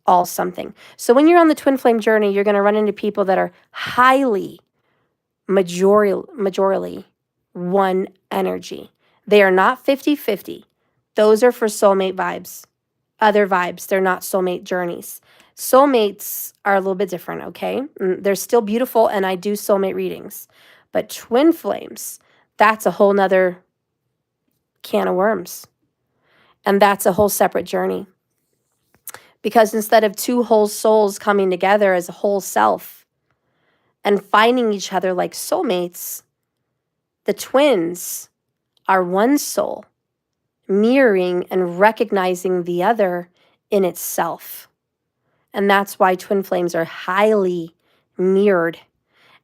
all something. So when you're on the twin flame journey, you're going to run into people that are highly majorly one energy. They are not 50-50. Those are for soulmate vibes. Other vibes, they're not soulmate journeys. Soulmates are a little bit different, okay? They're still beautiful, and I do soulmate readings. But twin flames, that's a whole nother can of worms. And that's a whole separate journey. Because instead of two whole souls coming together as a whole self and finding each other like soulmates, the twins are one soul, mirroring and recognizing the other in itself. And that's why twin flames are highly mirrored.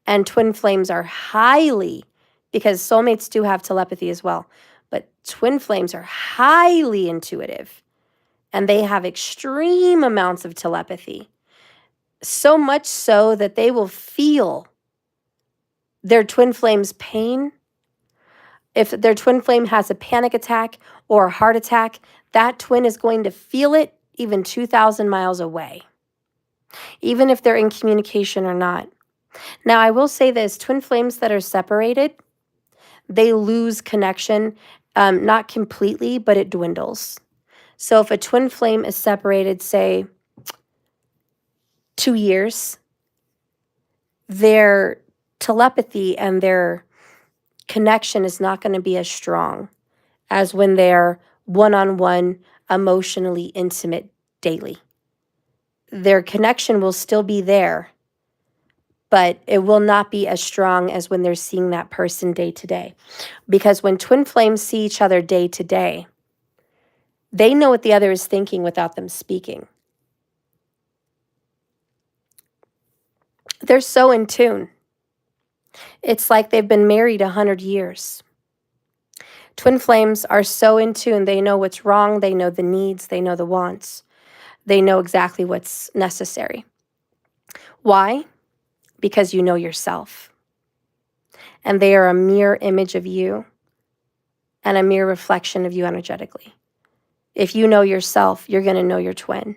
And twin flames are highly, because soulmates do have telepathy as well, but twin flames are highly intuitive. And they have extreme amounts of telepathy. So much so that they will feel their twin flame's pain. If their twin flame has a panic attack or a heart attack, that twin is going to feel it even 2,000 miles away, even if they're in communication or not. Now, I will say this, twin flames that are separated, they lose connection, not completely, but it dwindles. So if a twin flame is separated, say, 2 years, their telepathy and their connection is not going to be as strong as when they're one-on-one, emotionally intimate daily. Their connection will still be there, but it will not be as strong as when they're seeing that person day to day. Because when twin flames see each other day to day, they know what the other is thinking without them speaking. They're so in tune. It's like they've been married 100 years. Twin flames are so in tune. They know what's wrong. They know the needs. They know the wants. They know exactly what's necessary. Why? Because you know yourself. And they are a mirror image of you and a mirror reflection of you energetically. If you know yourself, you're going to know your twin.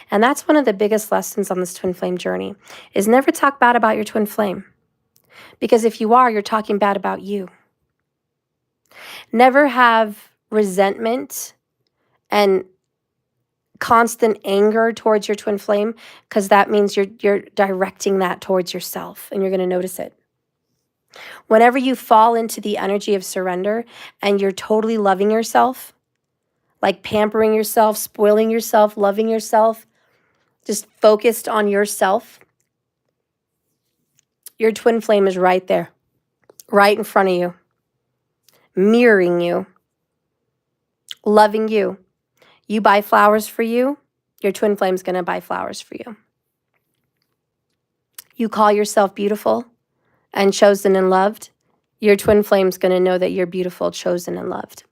And that's one of the biggest lessons on this twin flame journey, is never talk bad about your twin flame. Because if you are, you're talking bad about you. Never have resentment and constant anger towards your twin flame, because that means you're directing that towards yourself, and you're going to notice it. Whenever you fall into the energy of surrender and you're totally loving yourself, like pampering yourself, spoiling yourself, loving yourself, just focused on yourself, your twin flame is right there, right in front of you, mirroring you, loving you. You buy flowers for you, your twin flame's going to buy flowers for you. You call yourself beautiful and chosen and loved, your twin flame's going to know that you're beautiful, chosen, and loved.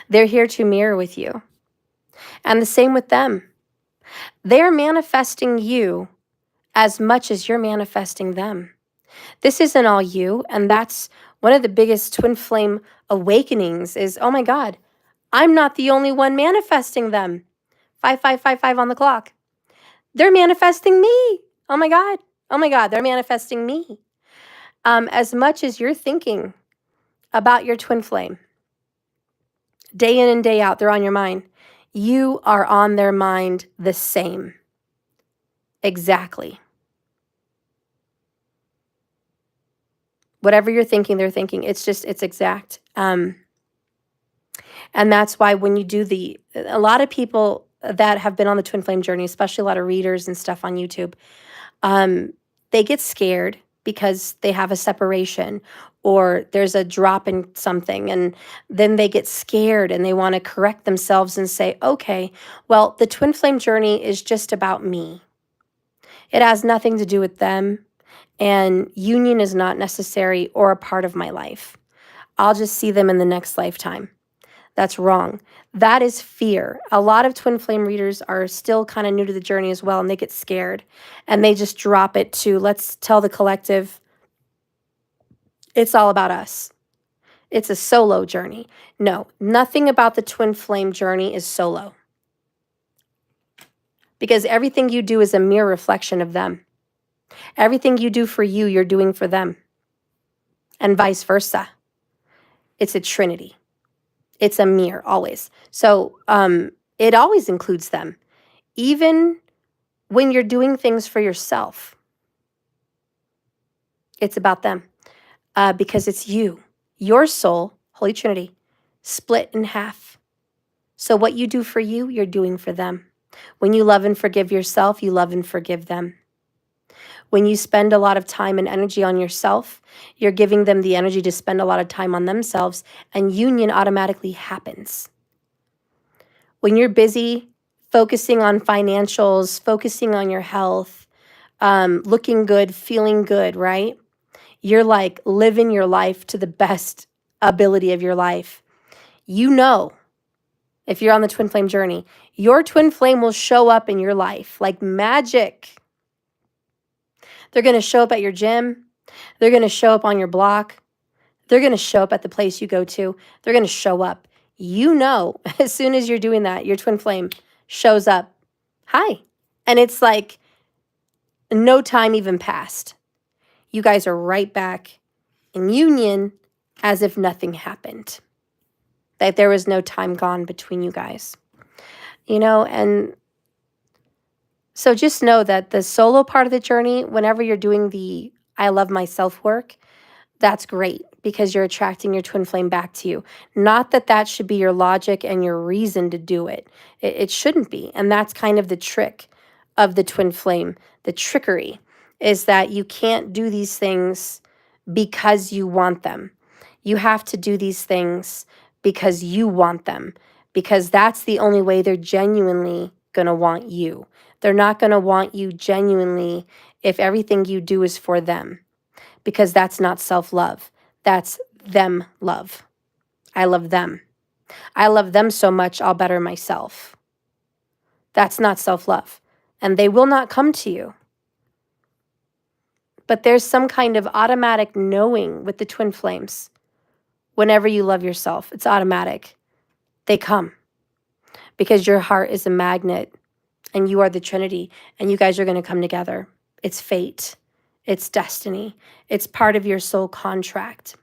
They're here to mirror with you. And the same with them. They're manifesting you as much as you're manifesting them. This isn't all you, and that's one of the biggest twin flame awakenings is, oh my God, I'm not the only one manifesting them. 5555 on the clock. They're manifesting me. Oh my God. Oh my God, they're manifesting me. As much as you're thinking about your twin flame, day in and day out, they're on your mind. You are on their mind the same. Exactly. Whatever you're thinking, they're thinking. It's exact. And that's why when you do a lot of people that have been on the twin flame journey, especially a lot of readers and stuff on YouTube, they get scared because they have a separation or there's a drop in something, and then they get scared and they want to correct themselves and say, okay, well, the twin flame journey is just about me. It has nothing to do with them, and union is not necessary or a part of my life. I'll just see them in the next lifetime. That's wrong. That is fear. A lot of twin flame readers are still kind of new to the journey as well, and they get scared and they just drop it to, let's tell the collective, it's all about us. It's a solo journey. No, nothing about the twin flame journey is solo, because everything you do is a mere reflection of them. Everything you do for you, you're doing for them, and vice versa. It's a trinity. It's a mirror, always. So it always includes them, even when you're doing things for yourself. It's about them, because it's you, your soul, Holy Trinity, split in half. So what you do for you, you're doing for them. When you love and forgive yourself, you love and forgive them. When you spend a lot of time and energy on yourself, you're giving them the energy to spend a lot of time on themselves, and union automatically happens. When you're busy focusing on financials, focusing on your health, looking good, feeling good, right? You're like living your life to the best ability of your life. You know, if you're on the twin flame journey, your twin flame will show up in your life like magic. They're going to show up at your gym. They're going to show up on your block. They're going to show up at the place you go to. They're going to show up. You know, as soon as you're doing that, your twin flame shows up. Hi. And it's like no time even passed. You guys are right back in union as if nothing happened. That there was no time gone between you guys. You know, and so just know that the solo part of the journey, whenever you're doing the I love myself work, that's great because you're attracting your twin flame back to you. Not that that should be your logic and your reason to do it. It shouldn't be. And that's kind of the trick of the twin flame. The trickery is that you can't do these things because you want them. You have to do these things because you want them, because that's the only way they're genuinely going to want you. They're not going to want you genuinely if everything you do is for them, because that's not self-love. That's them love. I love them. I love them so much, I'll better myself. That's not self-love. And they will not come to you. But there's some kind of automatic knowing with the twin flames. Whenever you love yourself, it's automatic. They come because your heart is a magnet and you are the Trinity, and you guys are going to come together. It's fate. It's destiny. It's part of your soul contract.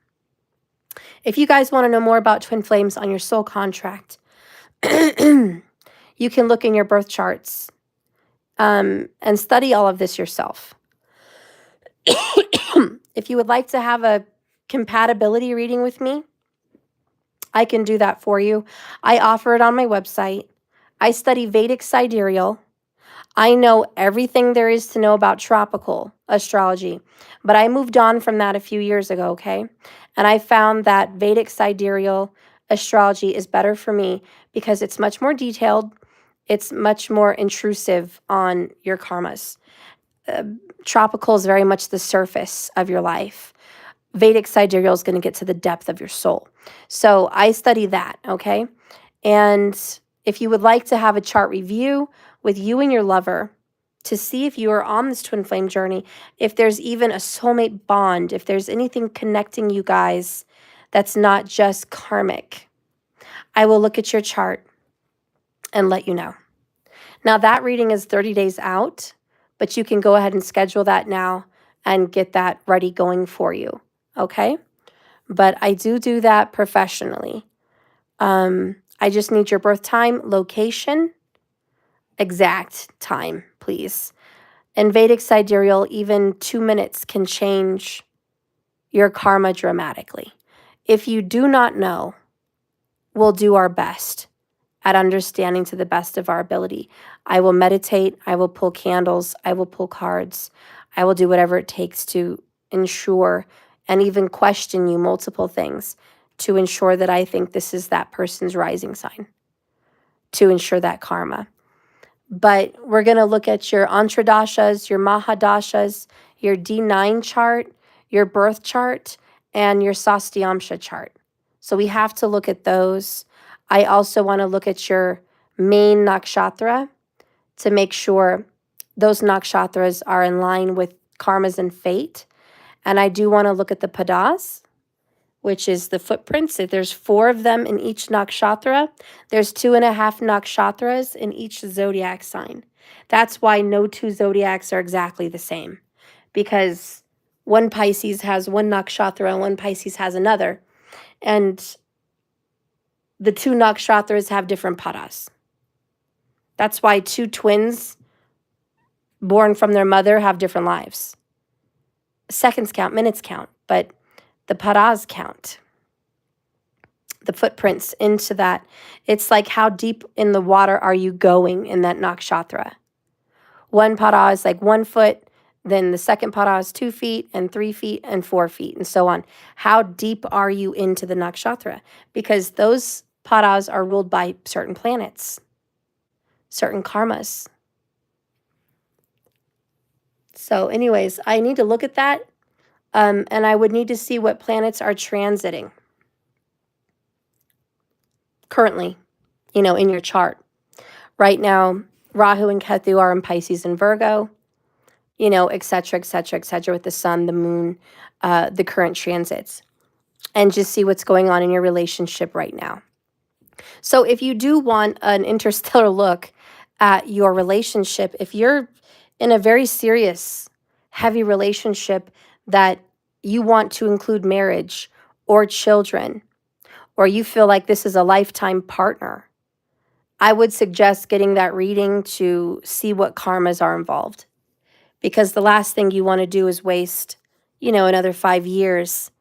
If you guys want to know more about twin flames on your soul contract, you can look in your birth charts and study all of this yourself. If you would like to have a compatibility reading with me, I can do that for you. I offer it on my website. I study Vedic sidereal. I know everything there is to know about tropical astrology, but I moved on from that a few years ago, okay? And I found that Vedic sidereal astrology is better for me because it's much more detailed. It's much more intrusive on your karmas. Tropical is very much the surface of your life. Vedic sidereal is going to get to the depth of your soul. So I study that, okay? And if you would like to have a chart review with you and your lover to see if you are on this twin flame journey, if there's even a soulmate bond, if there's anything connecting you guys that's not just karmic, I will look at your chart and let you know. Now, that reading is 30 days out, but you can go ahead and schedule that now and get that ready going for you, okay? But I do that professionally. I just need your birth time, location, exact time, please. In Vedic sidereal, even 2 minutes can change your karma dramatically. If you do not know, we'll do our best at understanding to the best of our ability. I will meditate, I will pull candles, I will pull cards, I will do whatever it takes to ensure and even question you multiple things to ensure that I think this is that person's rising sign, to ensure that karma. But we're going to look at your Antradashas, your Mahadashas, your D9 chart, your birth chart, and your Sastyamsha chart. So we have to look at those. I also want to look at your main nakshatra to make sure those nakshatras are in line with karmas and fate. And I do want to look at the padas, which is the footprints. There's 4 of them in each nakshatra. There's 2.5 nakshatras in each zodiac sign. That's why no 2 zodiacs are exactly the same, because one Pisces has one nakshatra and one Pisces has another. And the 2 nakshatras have different padas. That's why 2 twins born from their mother have different lives. Seconds count, minutes count, but the padas count. The footprints into that. It's like, how deep in the water are you going in that nakshatra? One pada is like 1 foot, then the second pada is 2 feet and 3 feet and 4 feet and so on. How deep are you into the nakshatra? Because those padas are ruled by certain planets, certain karmas. So anyways, I need to look at that, and I would need to see what planets are transiting currently, in your chart. Right now, Rahu and Ketu are in Pisces and Virgo, et cetera, et cetera, et cetera, with the sun, the moon, the current transits, and just see what's going on in your relationship right now. So if you do want an interstellar look at your relationship, if you're in a very serious, heavy relationship that you want to include marriage or children, or you feel like this is a lifetime partner, I would suggest getting that reading to see what karmas are involved. Because the last thing you want to do is waste, another 5 years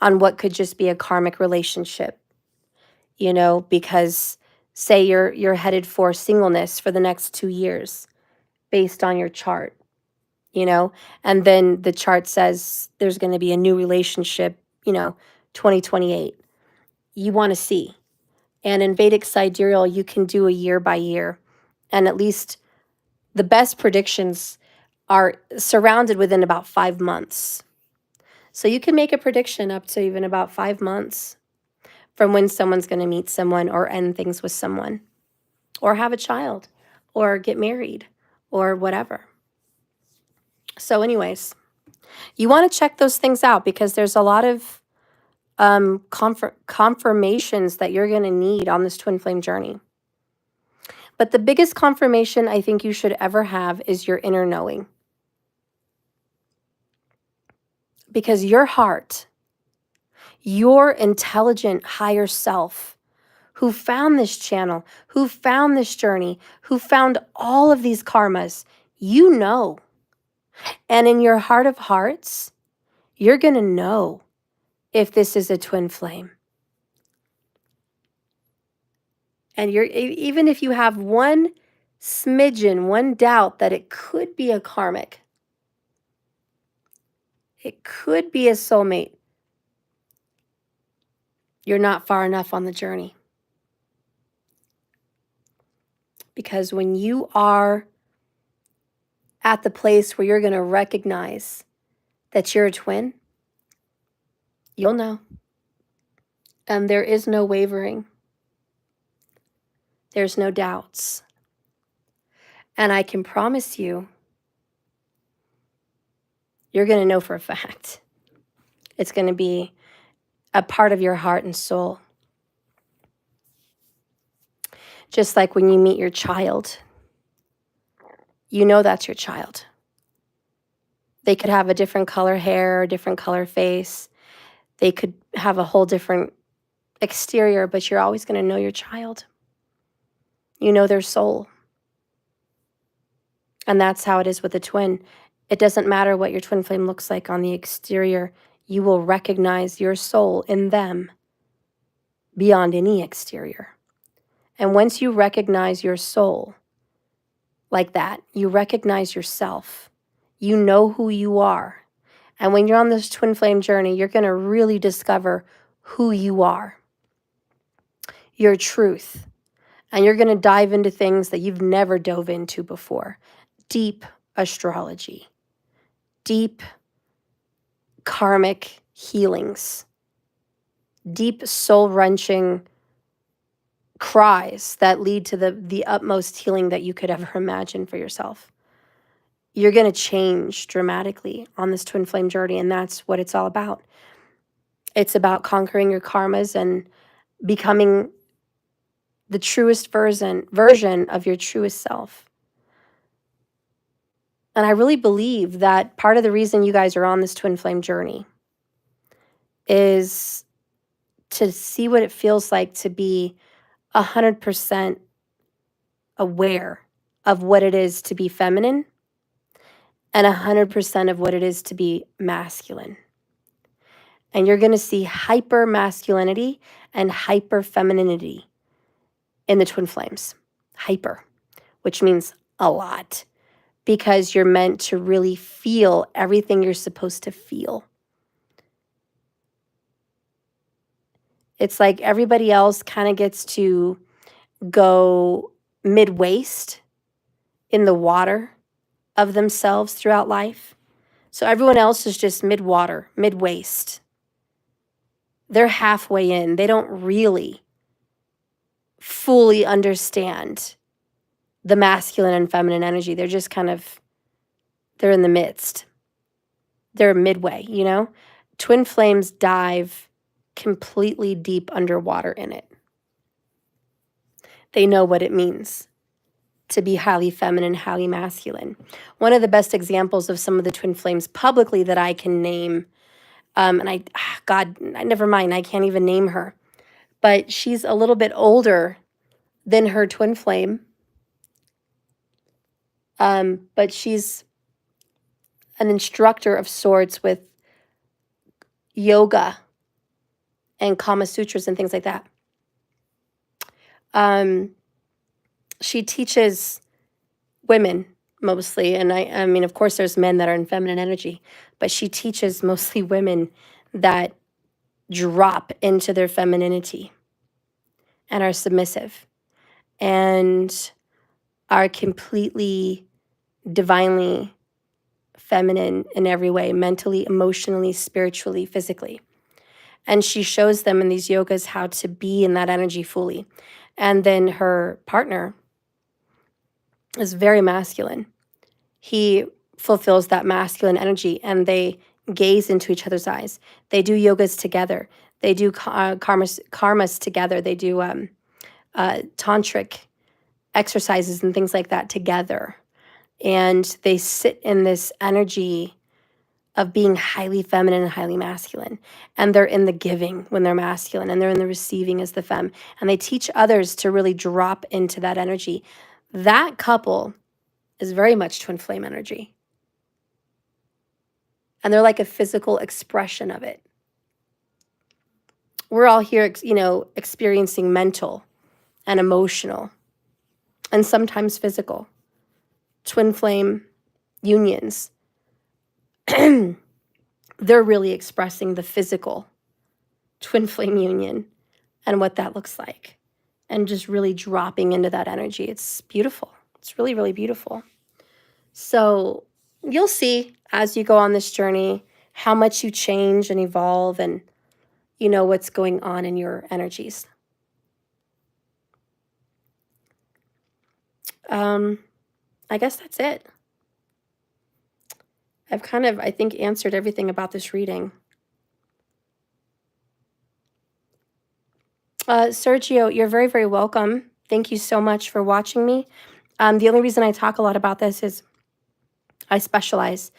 on what could just be a karmic relationship. Because say you're headed for singleness for the next 2 years based on your chart, and then the chart says there's going to be a new relationship, 2028. You want to see. And in Vedic sidereal, you can do a year by year. And at least the best predictions are surrounded within about 5 months. So you can make a prediction up to even about 5 months from when someone's going to meet someone or end things with someone or have a child or get married or whatever. So anyways, you want to check those things out because there's a lot of confirmations that you're going to need on this twin flame journey. But the biggest confirmation I think you should ever have is your inner knowing. Because your heart your intelligent higher self who found this channel, who found this journey, who found all of these karmas, you know. And in your heart of hearts, you're going to know if this is a twin flame. And even if you have one smidgen, one doubt that it could be a karmic, it could be a soulmate, you're not far enough on the journey. Because when you are at the place where you're going to recognize that you're a twin, you'll know. And there is no wavering. There's no doubts. And I can promise you, you're going to know for a fact. It's going to be a part of your heart and soul. Just like when you meet your child, you know that's your child. They could have a different color hair, a different color face. They could have a whole different exterior, but you're always going to know your child. You know their soul. And that's how it is with a twin. It doesn't matter what your twin flame looks like on the exterior. You will recognize your soul in them beyond any exterior. And once you recognize your soul like that, you recognize yourself. You know who you are. And when you're on this twin flame journey, you're going to really discover who you are, your truth. And you're going to dive into things that you've never dove into before. Deep astrology, deep karmic healings, deep soul-wrenching cries that lead to the utmost healing that you could ever imagine for yourself. You're going to change dramatically on this twin flame journey, and that's what it's all about. It's about conquering your karmas and becoming the truest version of your truest self. And I really believe that part of the reason you guys are on this twin flame journey is to see what it feels like to be 100% aware of what it is to be feminine and 100% of what it is to be masculine. And you're going to see hyper masculinity and hyper femininity in the twin flames. Hyper, which means a lot, because you're meant to really feel everything you're supposed to feel. It's like everybody else kind of gets to go mid-waist in the water of themselves throughout life. So everyone else is just mid-water, mid-waist. They're halfway in. They don't really fully understand the masculine and feminine energy. They're just they're in the midst. They're midway, you know? Twin flames dive completely deep underwater in it. They know what it means to be highly feminine, highly masculine. One of the best examples of some of the twin flames publicly that I can name, never mind, I can't even name her, but she's a little bit older than her twin flame, but she's an instructor of sorts with yoga and Kama Sutras and things like that. She teaches women mostly, and I mean, of course, there's men that are in feminine energy, but she teaches mostly women that drop into their femininity and are submissive and are completely divinely feminine in every way, mentally, emotionally, spiritually, physically. And she shows them in these yogas how to be in that energy fully. And then her partner is very masculine. He fulfills that masculine energy, and they gaze into each other's eyes. They do yogas together. They do karmas together. They do tantric exercises and things like that together. And they sit in this energy of being highly feminine and highly masculine. And they're in the giving when they're masculine, and they're in the receiving as the femme. And they teach others to really drop into that energy. That couple is very much twin flame energy. And they're like a physical expression of it. We're all here, experiencing mental and emotional and sometimes physical twin flame unions. They're really expressing the physical twin flame union and what that looks like, and just really dropping into that energy. It's beautiful. It's really, really beautiful. So you'll see as you go on this journey how much you change and evolve, and you know what's going on in your energies. I guess that's it. I've kind of, I think, answered everything about this reading. Sergio, you're very, very welcome. Thank you so much for watching me. The only reason I talk a lot about this is I specialize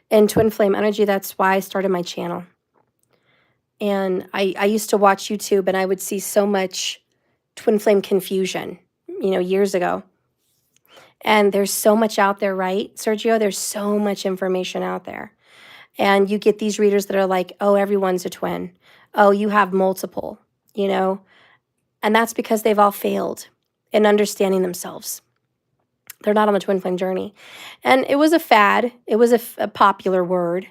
in twin flame energy. That's why I started my channel. And I used to watch YouTube, and I would see so much twin flame confusion, years ago. And there's so much out there, right, Sergio? There's so much information out there. And you get these readers that are like, oh, everyone's a twin. Oh, you have multiple, And that's because they've all failed in understanding themselves. They're not on the twin flame journey. And it was a fad. It was a popular word.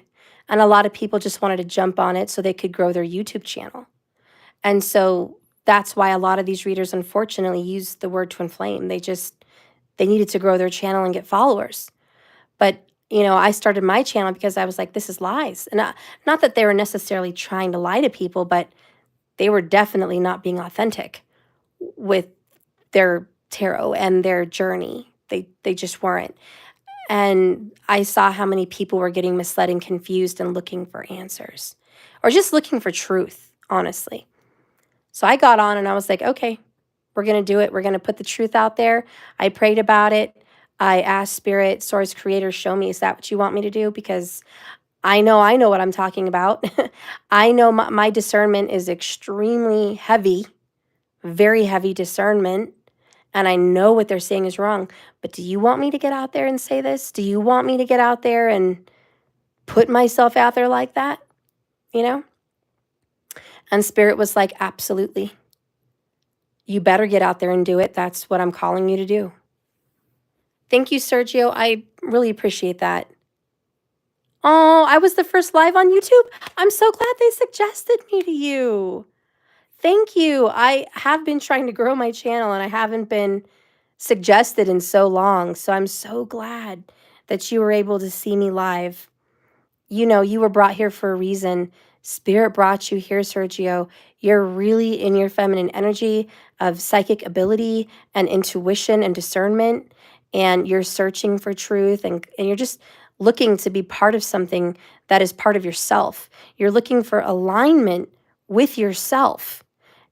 And a lot of people just wanted to jump on it so they could grow their YouTube channel. And so that's why a lot of these readers, unfortunately, use the word twin flame. They needed to grow their channel and get followers. But, I started my channel because I was like, this is lies. And not that they were necessarily trying to lie to people, but they were definitely not being authentic with their tarot and their journey. They just weren't. And I saw how many people were getting misled and confused and looking for answers, or just looking for truth, honestly. So I got on and I was like, okay, we're going to do it. We're going to put the truth out there. I prayed about it. I asked Spirit, Source, Creator, show me, is that what you want me to do? Because I know what I'm talking about. I know my discernment is extremely heavy, very heavy discernment. And I know what they're saying is wrong. But do you want me to get out there and say this? Do you want me to get out there and put myself out there like that? And Spirit was like, absolutely. You better get out there and do it. That's what I'm calling you to do. Thank you, Sergio. I really appreciate that. Oh, I was the first live on YouTube. I'm so glad they suggested me to you. Thank you. I have been trying to grow my channel, and I haven't been suggested in so long. So I'm so glad that you were able to see me live. You were brought here for a reason. Spirit brought you here, Sergio. You're really in your feminine energy of psychic ability and intuition and discernment, and you're searching for truth, and you're just looking to be part of something that is part of yourself. You're looking for alignment with yourself,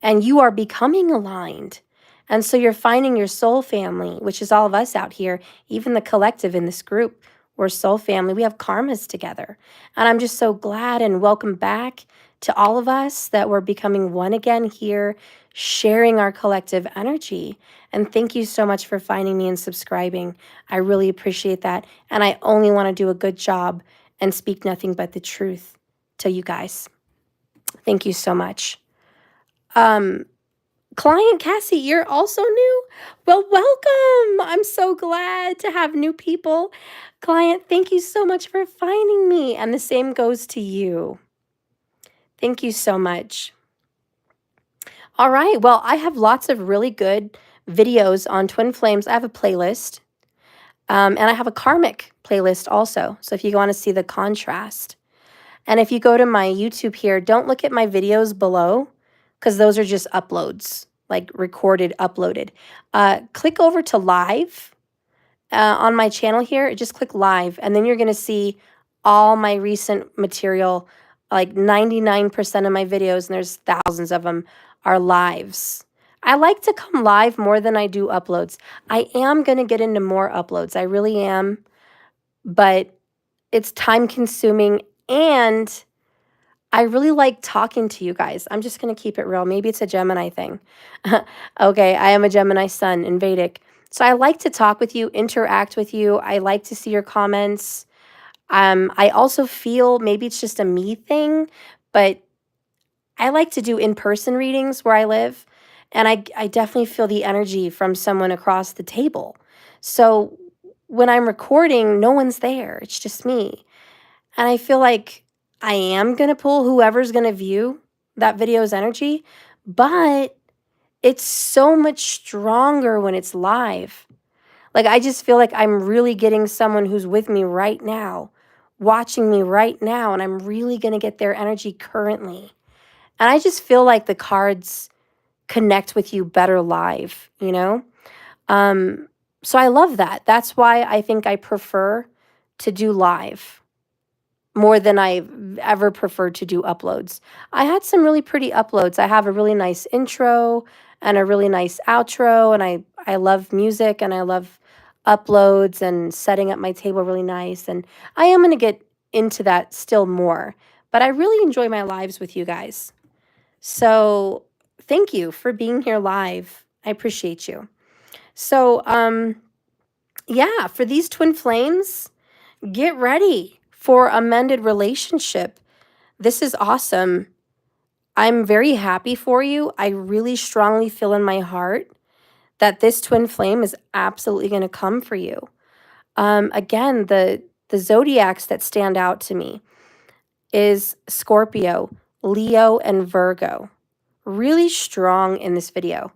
and you are becoming aligned. And so you're finding your soul family, which is all of us out here, even the collective in this group. We're soul family. We have karmas together. And I'm just so glad, and welcome back to all of us that we're becoming one again here, sharing our collective energy. And thank you so much for finding me and subscribing. I really appreciate that. And I only want to do a good job and speak nothing but the truth to you guys. Thank you so much. Client Cassie, you're also new? Well, welcome. I'm so glad to have new people. Client, thank you so much for finding me. And the same goes to you. Thank you so much. All right. Well, I have lots of really good videos on twin flames. I have a playlist. And I have a karmic playlist also. So if you want to see the contrast. And if you go to my YouTube here, don't look at my videos below, because those are just uploads, like recorded, uploaded. Click over to live on my channel here. Just click live, and then you're going to see all my recent material. Like 99% of my videos, and there's thousands of them, are lives. I like to come live more than I do uploads. I am going to get into more uploads. I really am. But it's time consuming, And I really like talking to you guys. I'm just going to keep it real. Maybe it's a Gemini thing. Okay, I am a Gemini sun in Vedic. So I like to talk with you, interact with you. I like to see your comments. I also feel maybe it's just a me thing, but I like to do in-person readings where I live. And I definitely feel the energy from someone across the table. So when I'm recording, no one's there. It's just me. And I feel like I am going to pull whoever's going to view that video's energy, but it's so much stronger when it's live. Like, I just feel like I'm really getting someone who's with me right now, watching me right now, and I'm really going to get their energy currently. And I just feel like the cards connect with you better live, you know? So I love that. That's why I think I prefer to do live more than I've ever preferred to do uploads. I had some really pretty uploads. I have a really nice intro and a really nice outro, and I love music and I love uploads and setting up my table really nice. And I am going to get into that still more, but I really enjoy my lives with you guys. So thank you for being here live. I appreciate you. So, yeah, for these twin flames, get ready for a mended relationship. This is awesome. I'm very happy for you. I really strongly feel in my heart that this twin flame is absolutely going to come for you. Again, the zodiacs that stand out to me is Scorpio, Leo, and Virgo. Really strong in this video.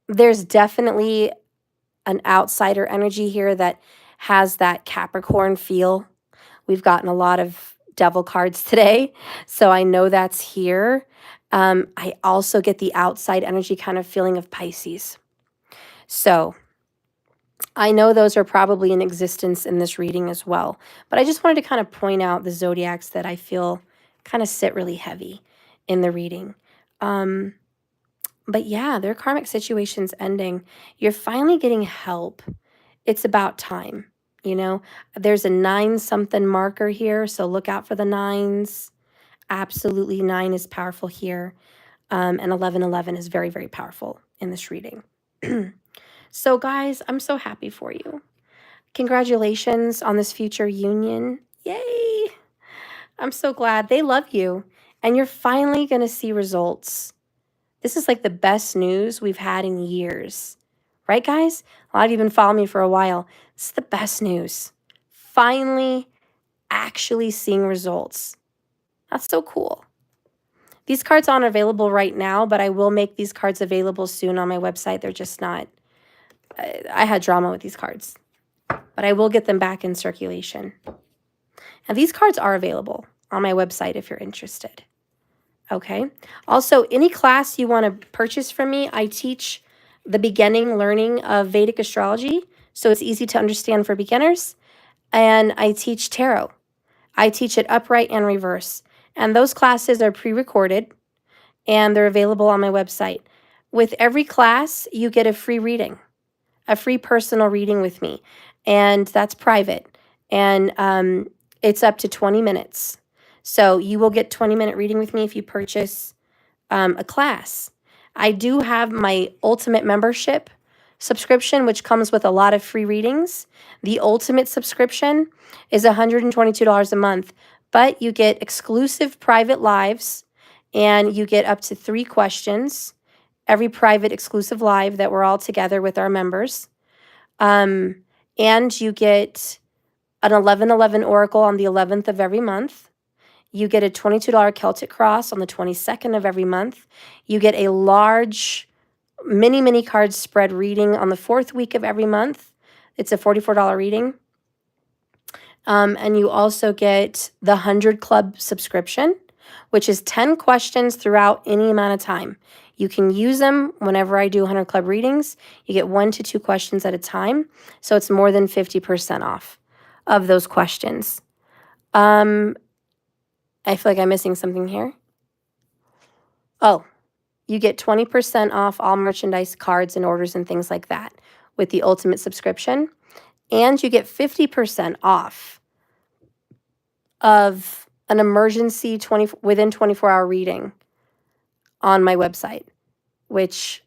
There's definitely an outsider energy here that has that Capricorn feel. We've gotten a lot of devil cards today, so I know that's here. I also get the outside energy kind of feeling of Pisces. So I know those are probably in existence in this reading as well, but I just wanted to kind of point out the zodiacs that I feel kind of sit really heavy in the reading. But yeah, their karmic situation's ending. You're finally getting help. It's about time, you know? There's a 9-something marker here, so look out for the 9s. Absolutely, 9 is powerful here. And 1111 is very, very powerful in this reading. So guys, I'm so happy for you. Congratulations on this future union. Yay! I'm so glad. They love you. And you're finally going to see results. This is like the best news we've had in years. Right, guys? A lot of you have been following me for a while. It's the best news. Finally, actually seeing results. That's so cool. These cards aren't available right now, but I will make these cards available soon on my website. They're just not... I had drama with these cards. But I will get them back in circulation. And these cards are available on my website if you're interested. Okay. Also, any class you want to purchase from me, I teach the beginning learning of Vedic astrology, so it's easy to understand for beginners. And I teach tarot. I teach it upright and reverse. And those classes are pre-recorded, and they're available on my website. With every class, you get a free reading, a free personal reading with me. And that's private. And it's up to 20 minutes. So you will get 20-minute reading with me if you purchase a class. I do have my ultimate membership subscription, which comes with a lot of free readings. The ultimate subscription is $122 a month, but you get exclusive private lives, and you get up to 3 questions every private exclusive live that we're all together with our members. And you get an 1111 oracle on the 11th of every month. You get a $22 Celtic cross on the 22nd of every month. You get a large mini card spread reading on the 4th week of every month. It's a $44 reading. And you also get the 100 Club subscription, which is 10 questions throughout any amount of time. You can use them whenever I do 100 Club readings. You get 1 to 2 questions at a time, so it's more than 50% off of those questions. I feel like I'm missing something here. Oh, you get 20% off all merchandise, cards, and orders and things like that with the ultimate subscription. And you get 50% off of an emergency within 24-hour reading on my website, which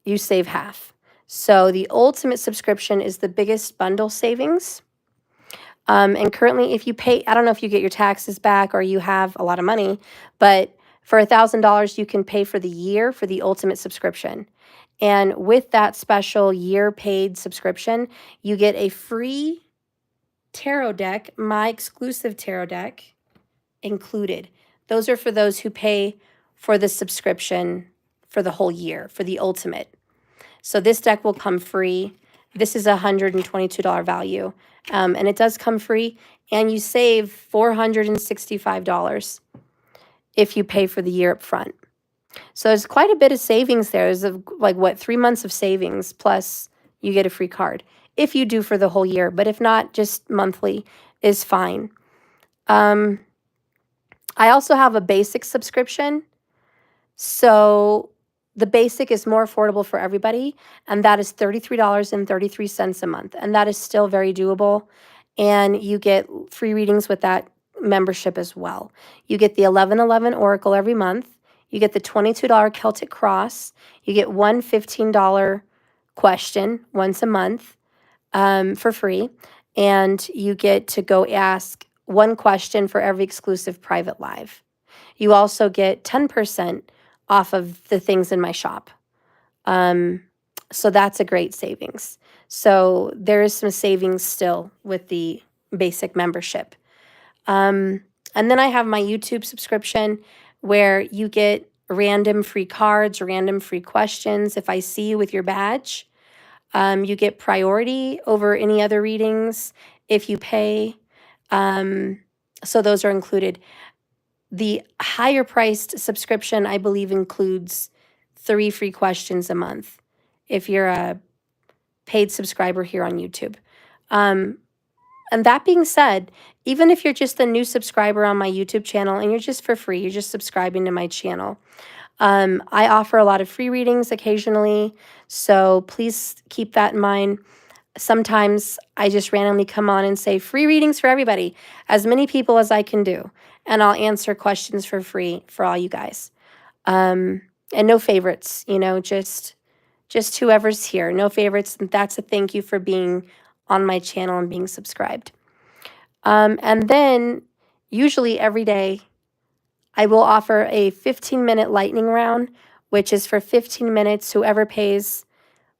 you save half. So the ultimate subscription is the biggest bundle savings. And currently, if you pay, I don't know if you get your taxes back or you have a lot of money, but for $1,000, you can pay for the year for the ultimate subscription. And with that special year paid subscription, you get a free tarot deck, my exclusive tarot deck included. Those are for those who pay for the subscription for the whole year, for the ultimate. So this deck will come free. This is a $122 value, and it does come free, and you save $465 if you pay for the year up front. So there's quite a bit of savings there. There's like, what, 3 months of savings, plus you get a free card if you do for the whole year. But if not, just monthly is fine. I also have a basic subscription. So the basic is more affordable for everybody, and that is $33.33 a month. And that is still very doable. And you get free readings with that membership as well. You get the 1111 Oracle every month. You get the $22 Celtic Cross. You get one $15 question once a month for free. And you get to go ask one question for every exclusive private live. You also get 10% off of the things in my shop. So that's a great savings. So there is some savings still with the basic membership. And then I have my YouTube subscription where you get random free cards, random free questions. If I see you with your badge, you get priority over any other readings if you pay. So those are included. The higher priced subscription, I believe, includes 3 free questions a month if you're a paid subscriber here on YouTube. And that being said, even if you're just a new subscriber on my YouTube channel and you're just for free, you're just subscribing to my channel, I offer a lot of free readings occasionally, so please keep that in mind. Sometimes I just randomly come on and say free readings for everybody, as many people as I can do, and I'll answer questions for free for all you guys. And no favorites, you know, just whoever's here, no favorites. And that's a thank you for being on my channel and being subscribed. And then usually every day I will offer a 15-minute lightning round, which is for 15 minutes. Whoever pays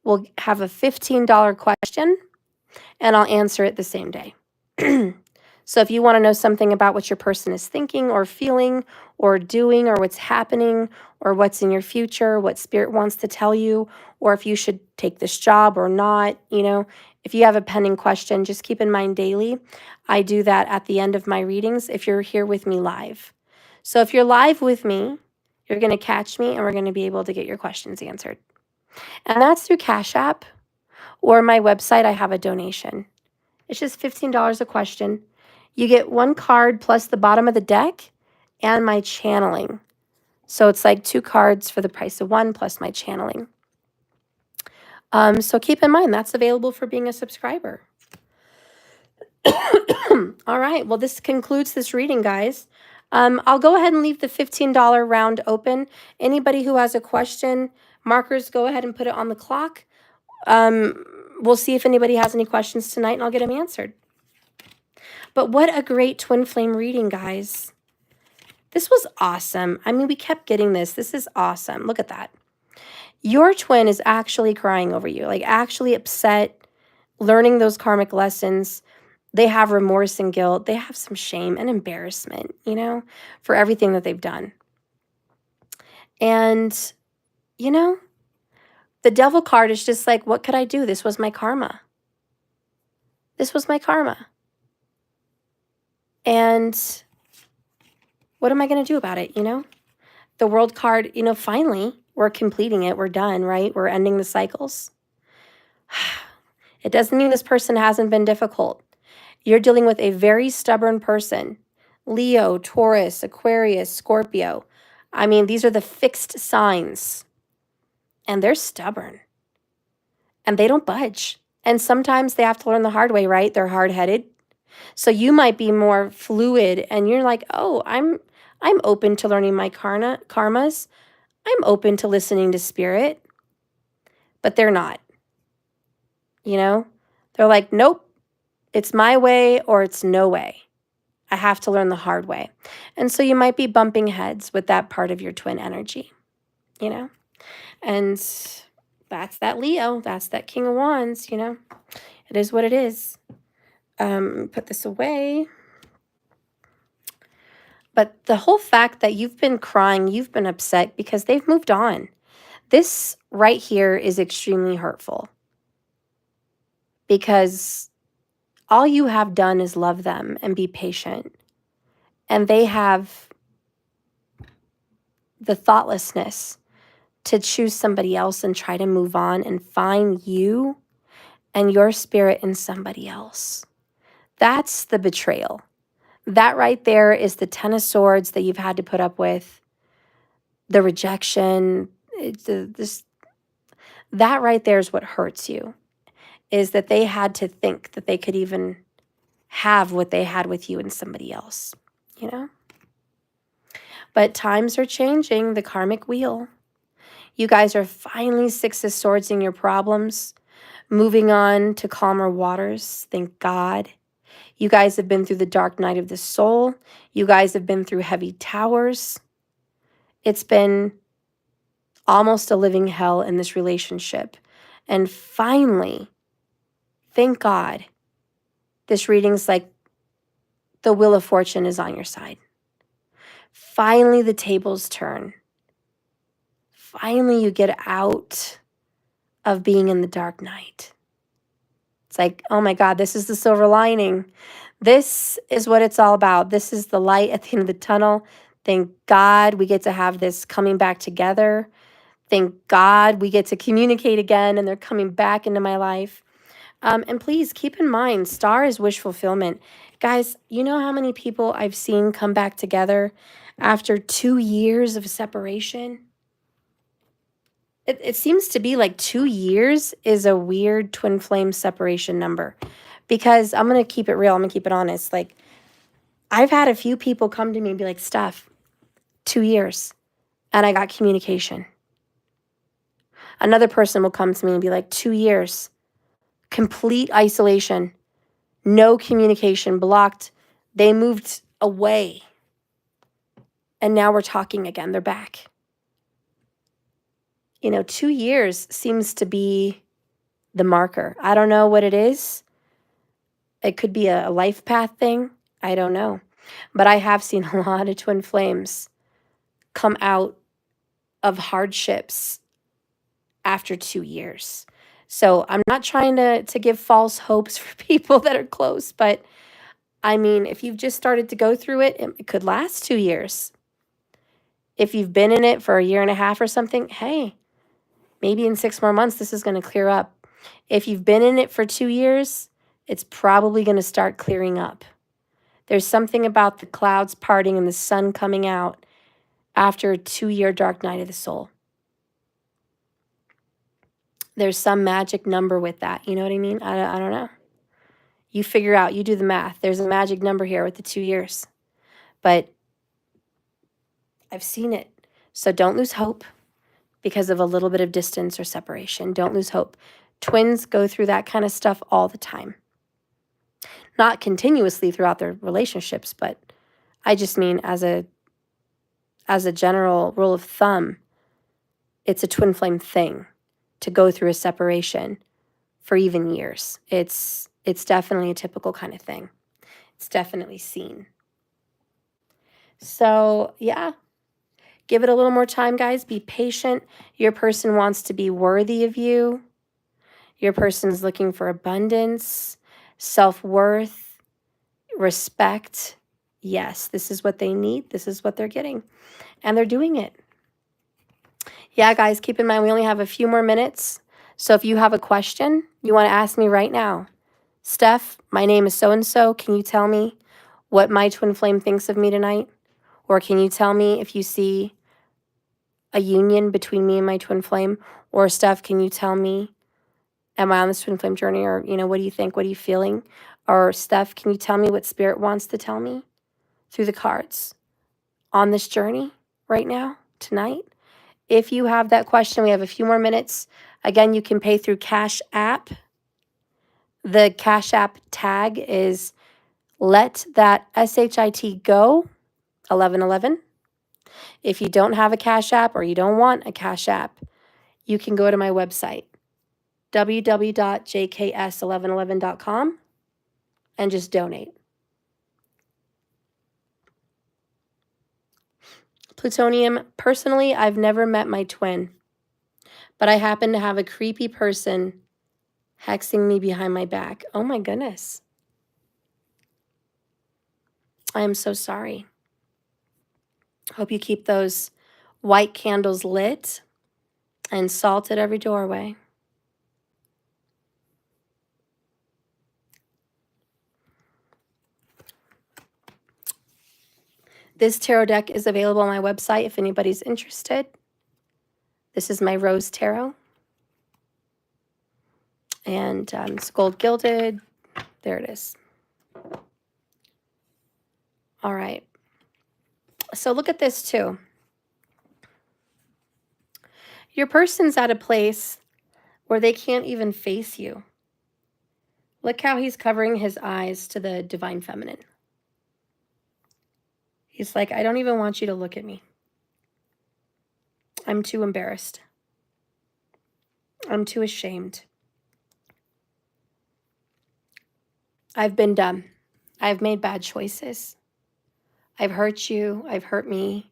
will have a $15 question, and I'll answer it the same day. So if you want to know something about what your person is thinking or feeling or doing or what's happening or what's in your future, what spirit wants to tell you, or if you should take this job or not, you know, if you have a pending question, just keep in mind daily, I do that at the end of my readings if you're here with me live. So if you're live with me, you're going to catch me and we're going to be able to get your questions answered. And that's through Cash App or my website. I have a donation. It's just $15 a question. You get 1 card plus the bottom of the deck and my channeling. So it's like 2 cards for the price of 1 plus my channeling. So keep in mind that's available for being a subscriber. All right. Well, this concludes this reading, guys. I'll go ahead and leave the $15 round open. Anybody who has a question, markers, go ahead and put it on the clock. We'll see if anybody has any questions tonight, and I'll get them answered. But what a great twin flame reading, guys. This was awesome. I mean, we kept getting this. This is awesome. Look at that. Your twin is actually crying over you, like actually upset, learning those karmic lessons. They have remorse and guilt. They have some shame and embarrassment, you know, for everything that they've done. And, you know, the devil card is just like, what could I do? This was my karma. This was my karma. And what am I going to do about it, you know? The world card, you know, finally, we're completing it. We're done, right? We're ending the cycles. It doesn't mean this person hasn't been difficult. You're dealing with a very stubborn person. Leo, Taurus, Aquarius, Scorpio. I mean, these are the fixed signs. And they're stubborn. And they don't budge. And sometimes they have to learn the hard way, right? They're hard-headed. So you might be more fluid and you're like, oh, I'm open to learning my karmas. I'm open to listening to spirit, but they're not, you know? They're like, nope, it's my way or it's no way. I have to learn the hard way. And so you might be bumping heads with that part of your twin energy, you know? And that's that Leo. That's that King of Wands, you know? It is what it is. Put this away. But the whole fact that you've been crying, you've been upset because they've moved on. This right here is extremely hurtful because all you have done is love them and be patient. And they have the thoughtlessness to choose somebody else and try to move on and find you and your spirit in somebody else. That's the betrayal. That right there is the 10 of Swords that you've had to put up with, the rejection. That right there is what hurts you, is that they had to think that they could even have what they had with you and somebody else, you know? But times are changing, the karmic wheel. You guys are finally 6 of Swords in your problems, moving on to calmer waters, thank God. You guys have been through the dark night of the soul. You guys have been through heavy towers. It's been almost a living hell in this relationship. And finally, thank God, this reading's like the Wheel of Fortune is on your side. Finally, the tables turn. Finally, you get out of being in the dark night. It's like, oh my God, this is the silver lining. This is what it's all about. This is the light at the end of the tunnel. Thank God we get to have this coming back together. Thank God we get to communicate again and they're coming back into my life. And please keep in mind, star is wish fulfillment. Guys, you know how many people I've seen come back together after 2 years of separation? It seems to be like 2 years is a weird twin flame separation number. Because I'm going to keep it real. I'm going to keep it honest. Like, I've had a few people come to me and be like, Steph, 2 years, and I got communication. Another person will come to me and be like, 2 years, complete isolation, no communication, blocked. They moved away. And now we're talking again. They're back. 2 years seems to be the marker. I don't know what it is. It could be a life path thing. I don't know. But I have seen a lot of twin flames come out of hardships after 2 years. So I'm not trying to give false hopes for people that are close, but I mean, if you've just started to go through it, it could last 2 years. If you've been in it for a year and a half or something, hey, maybe in 6 more months, this is going to clear up. If you've been in it for 2 years, it's probably going to start clearing up. There's something about the clouds parting and the sun coming out after a 2-year dark night of the soul. There's some magic number with that. You know what I mean? I don't know. You figure out, you do the math. There's a magic number here with the 2 years. But I've seen it. So don't lose hope because of a little bit of distance or separation. Don't lose hope. Twins go through that kind of stuff all the time. Not continuously throughout their relationships, but I just mean as a general rule of thumb, it's a twin flame thing to go through a separation for even years. It's definitely a typical kind of thing. It's definitely seen. So, yeah. Give it a little more time, guys. Be patient. Your person wants to be worthy of you. Your person's looking for abundance, self-worth, respect. Yes, this is what they need. This is what they're getting. And they're doing it. Yeah, guys, keep in mind we only have a few more minutes. So if you have a question you want to ask me right now, Steph, my name is so-and-so. Can you tell me what my twin flame thinks of me tonight? Or can you tell me if you see a union between me and my twin flame? Or Steph, can you tell me, am I on this twin flame journey? Or, what do you think? What are you feeling? Or Steph, can you tell me what Spirit wants to tell me through the cards on this journey right now, tonight? If you have that question, we have a few more minutes. Again, you can pay through Cash App. The Cash App tag is Let That SHIT Go 1111. If you don't have a Cash App or you don't want a Cash App, you can go to my website, www.jks1111.com, and just donate. Plutonium, personally, I've never met my twin, but I happen to have a creepy person hexing me behind my back. Oh my goodness. I am so sorry. Hope you keep those white candles lit and salt at every doorway. This tarot deck is available on my website if anybody's interested. This is my Rose Tarot. And it's gold gilded. There it is. All right. So look at this too. Your person's at a place where they can't even face you. Look how he's covering his eyes to the divine feminine. He's like, I don't even want you to look at me. I'm too embarrassed. I'm too ashamed. I've been dumb. I've made bad choices. I've hurt you. I've hurt me.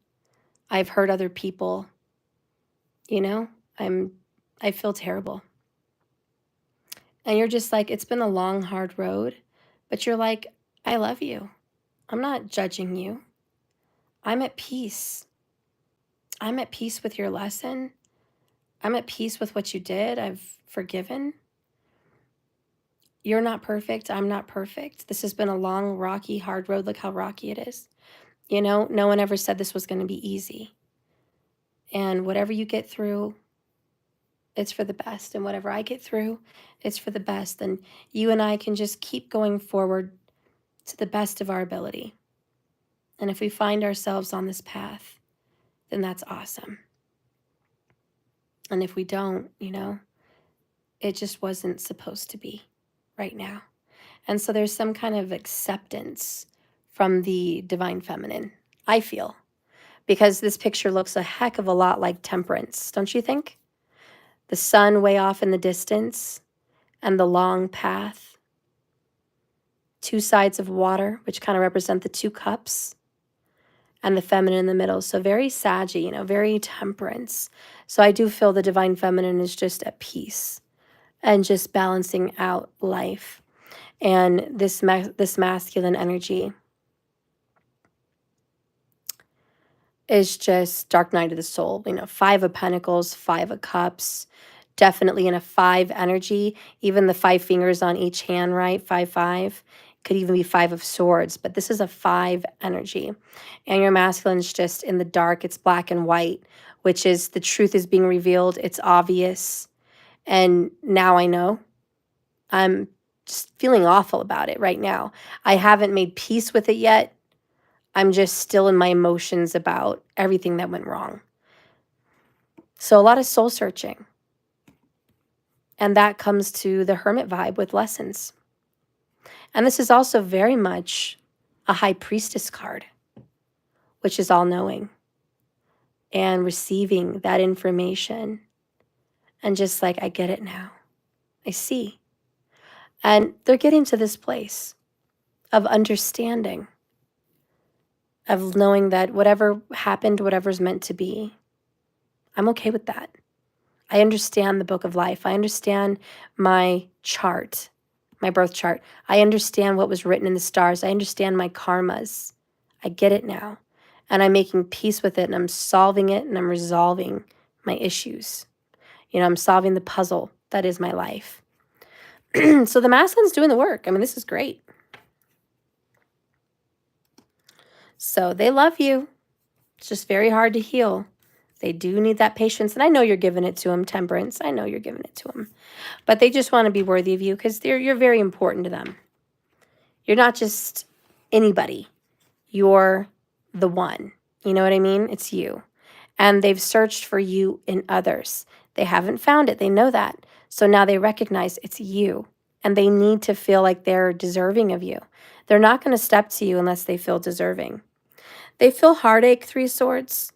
I've hurt other people. You know, I feel terrible. And you're just like, it's been a long, hard road, but you're like, I love you. I'm not judging you. I'm at peace. I'm at peace with your lesson. I'm at peace with what you did. I've forgiven. You're not perfect. I'm not perfect. This has been a long, rocky, hard road. Look how rocky it is. You know, no one ever said this was going to be easy. And whatever you get through, it's for the best. And whatever I get through, it's for the best. And you and I can just keep going forward to the best of our ability. And if we find ourselves on this path, then that's awesome. And if we don't, you know, it just wasn't supposed to be right now. And so there's some kind of acceptance from the divine feminine, I feel, because this picture looks a heck of a lot like Temperance, don't you think? The sun way off in the distance and the long path, two sides of water, which kind of represent the two cups, and the feminine in the middle. So very saggy, you know, very Temperance. So I do feel the divine feminine is just at peace and just balancing out life. And this masculine energy is just dark night of the soul. You know, 5 of Pentacles, 5 of Cups, definitely in a 5 energy. Even the 5 fingers on each hand, right? 5, 5. Could even be 5 of Swords, but this is a 5 energy. And your masculine's just in the dark. It's black and white, which is the truth is being revealed. It's obvious. And now I know. I'm just feeling awful about it right now. I haven't made peace with it yet. I'm just still in my emotions about everything that went wrong. So a lot of soul searching. And that comes to the Hermit vibe with lessons. And this is also very much a High Priestess card, which is all-knowing and receiving that information. And just like, I get it now. I see. And they're getting to this place of understanding, of knowing that whatever happened, whatever's meant to be, I'm okay with that. I understand the book of life. I understand my chart, my birth chart. I understand what was written in the stars. I understand my karmas. I get it now. And I'm making peace with it, and I'm solving it, and I'm resolving my issues. You know, I'm solving the puzzle that is my life. So the masculine's doing the work. I mean, this is great. So they love you. It's just very hard to heal. They do need that patience. And I know you're giving it to them, Temperance. I know you're giving it to them. But they just want to be worthy of you because you're very important to them. You're not just anybody. You're the one. You know what I mean? It's you. And they've searched for you in others. They haven't found it. They know that. So now they recognize it's you. And they need to feel like they're deserving of you. They're not going to step to you unless they feel deserving. They feel heartache, Three Swords.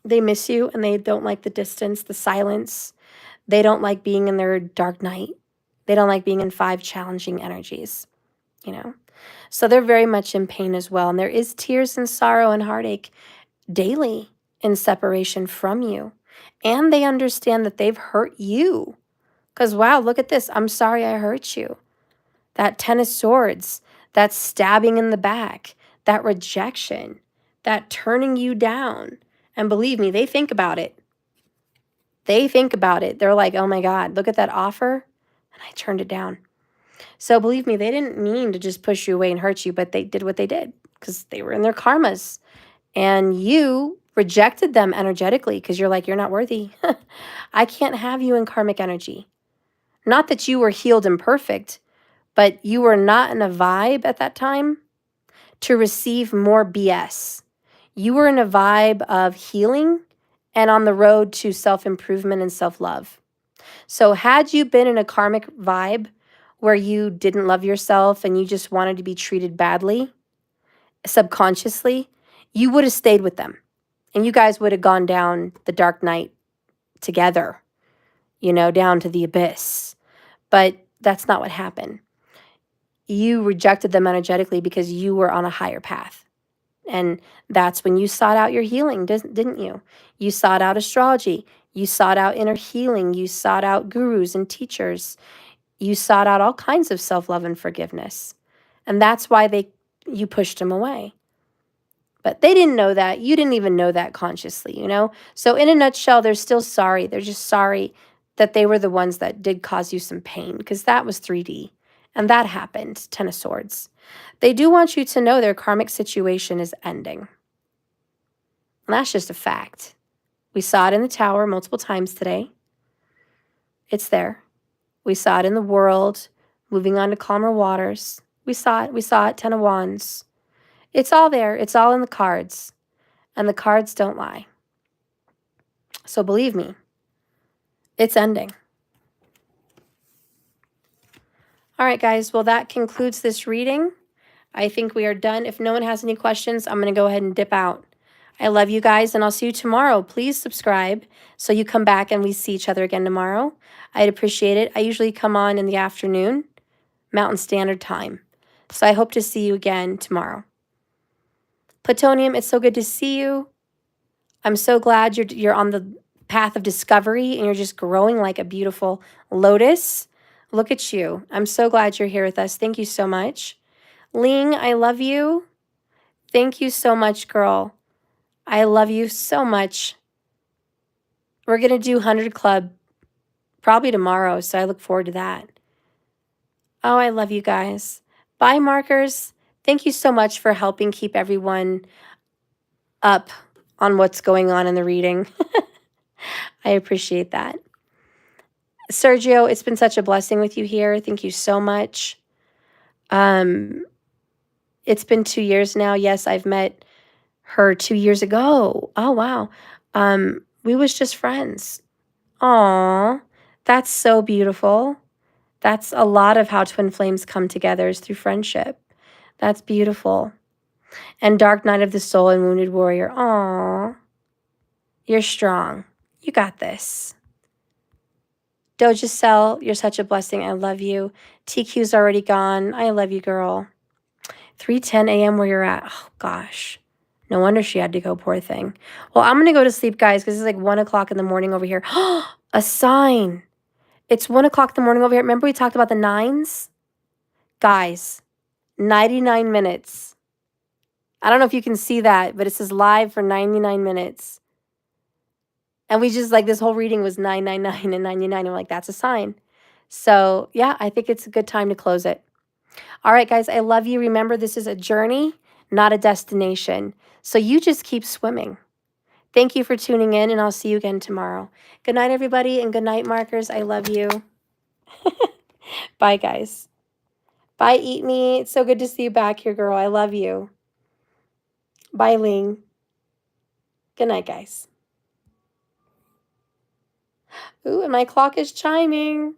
They miss you and they don't like the distance, the silence. They don't like being in their dark night. They don't like being in 5 challenging energies, you know. So they're very much in pain as well. And there is tears and sorrow and heartache daily in separation from you. And they understand that they've hurt you. Because, wow, look at this. I'm sorry I hurt you. That 10 of Swords, that stabbing in the back, that rejection, that turning you down. And believe me, they think about it. They think about it. They're like, oh my God, look at that offer. And I turned it down. So believe me, they didn't mean to just push you away and hurt you, but they did what they did because they were in their karmas. And you rejected them energetically because you're like, you're not worthy. I can't have you in karmic energy. Not that you were healed and perfect, but you were not in a vibe at that time to receive more BS. You were in a vibe of healing and on the road to self-improvement and self-love. So had you been in a karmic vibe where you didn't love yourself and you just wanted to be treated badly, subconsciously, you would have stayed with them. And you guys would have gone down the dark night together, you know, down to the abyss. But that's not what happened. You rejected them energetically because you were on a higher path. And that's when you sought out your healing, didn't you? You sought out astrology. You sought out inner healing. You sought out gurus and teachers. You sought out all kinds of self-love and forgiveness. And that's why you pushed them away. But they didn't know that. You didn't even know that consciously, you know? So in a nutshell, they're still sorry. They're just sorry that they were the ones that did cause you some pain because that was 3D. And that happened, 10 of Swords. They do want you to know their karmic situation is ending. And that's just a fact. We saw it in the tower multiple times today. It's there. We saw it in the world, moving on to calmer waters. We saw it. We saw it, 10 of Wands. It's all there. It's all in the cards. And the cards don't lie. So believe me, it's ending. All right, guys. Well, that concludes this reading. I think we are done. If no one has any questions, I'm going to go ahead and dip out. I love you guys, and I'll see you tomorrow. Please subscribe so you come back and we see each other again tomorrow. I'd appreciate it. I usually come on in the afternoon, Mountain Standard Time. So I hope to see you again tomorrow. Plutonium, it's so good to see you. I'm so glad you're on the path of discovery and you're just growing like a beautiful lotus. Look at you. I'm so glad you're here with us. Thank you so much. Ling, I love you. Thank you so much, girl. I love you so much. We're going to do 100 Club probably tomorrow, so I look forward to that. Oh, I love you guys. Bye, markers. Thank you so much for helping keep everyone up on what's going on in the reading. I appreciate that. Sergio, it's been such a blessing with you here. Thank you so much. It's been 2 years now. Yes, I've met her 2 years ago. Oh, wow. We was just friends. Aw, that's so beautiful. That's a lot of how twin flames come together is through friendship. That's beautiful. And Dark Night of the Soul and Wounded Warrior. Aw, you're strong. You got this. Doja Cell, you're such a blessing. I love you. TQ's already gone. I love you, girl. 3:10 a.m. where you're at. Oh, gosh. No wonder she had to go, poor thing. Well, I'm going to go to sleep, guys, because it's like 1 o'clock in the morning over here. A sign. It's 1 o'clock in the morning over here. Remember we talked about the 9s? Guys, 99 minutes. I don't know if you can see that, but it says live for 99 minutes. And we just, like, this whole reading was 999 and 99. I'm like, that's a sign. So, yeah, I think it's a good time to close it. All right, guys, I love you. Remember, this is a journey, not a destination. So you just keep swimming. Thank you for tuning in, and I'll see you again tomorrow. Good night, everybody, and good night, markers. I love you. Bye, guys. Bye, Eat Me. It's so good to see you back here, girl. I love you. Bye, Ling. Good night, guys. Ooh, and my clock is chiming.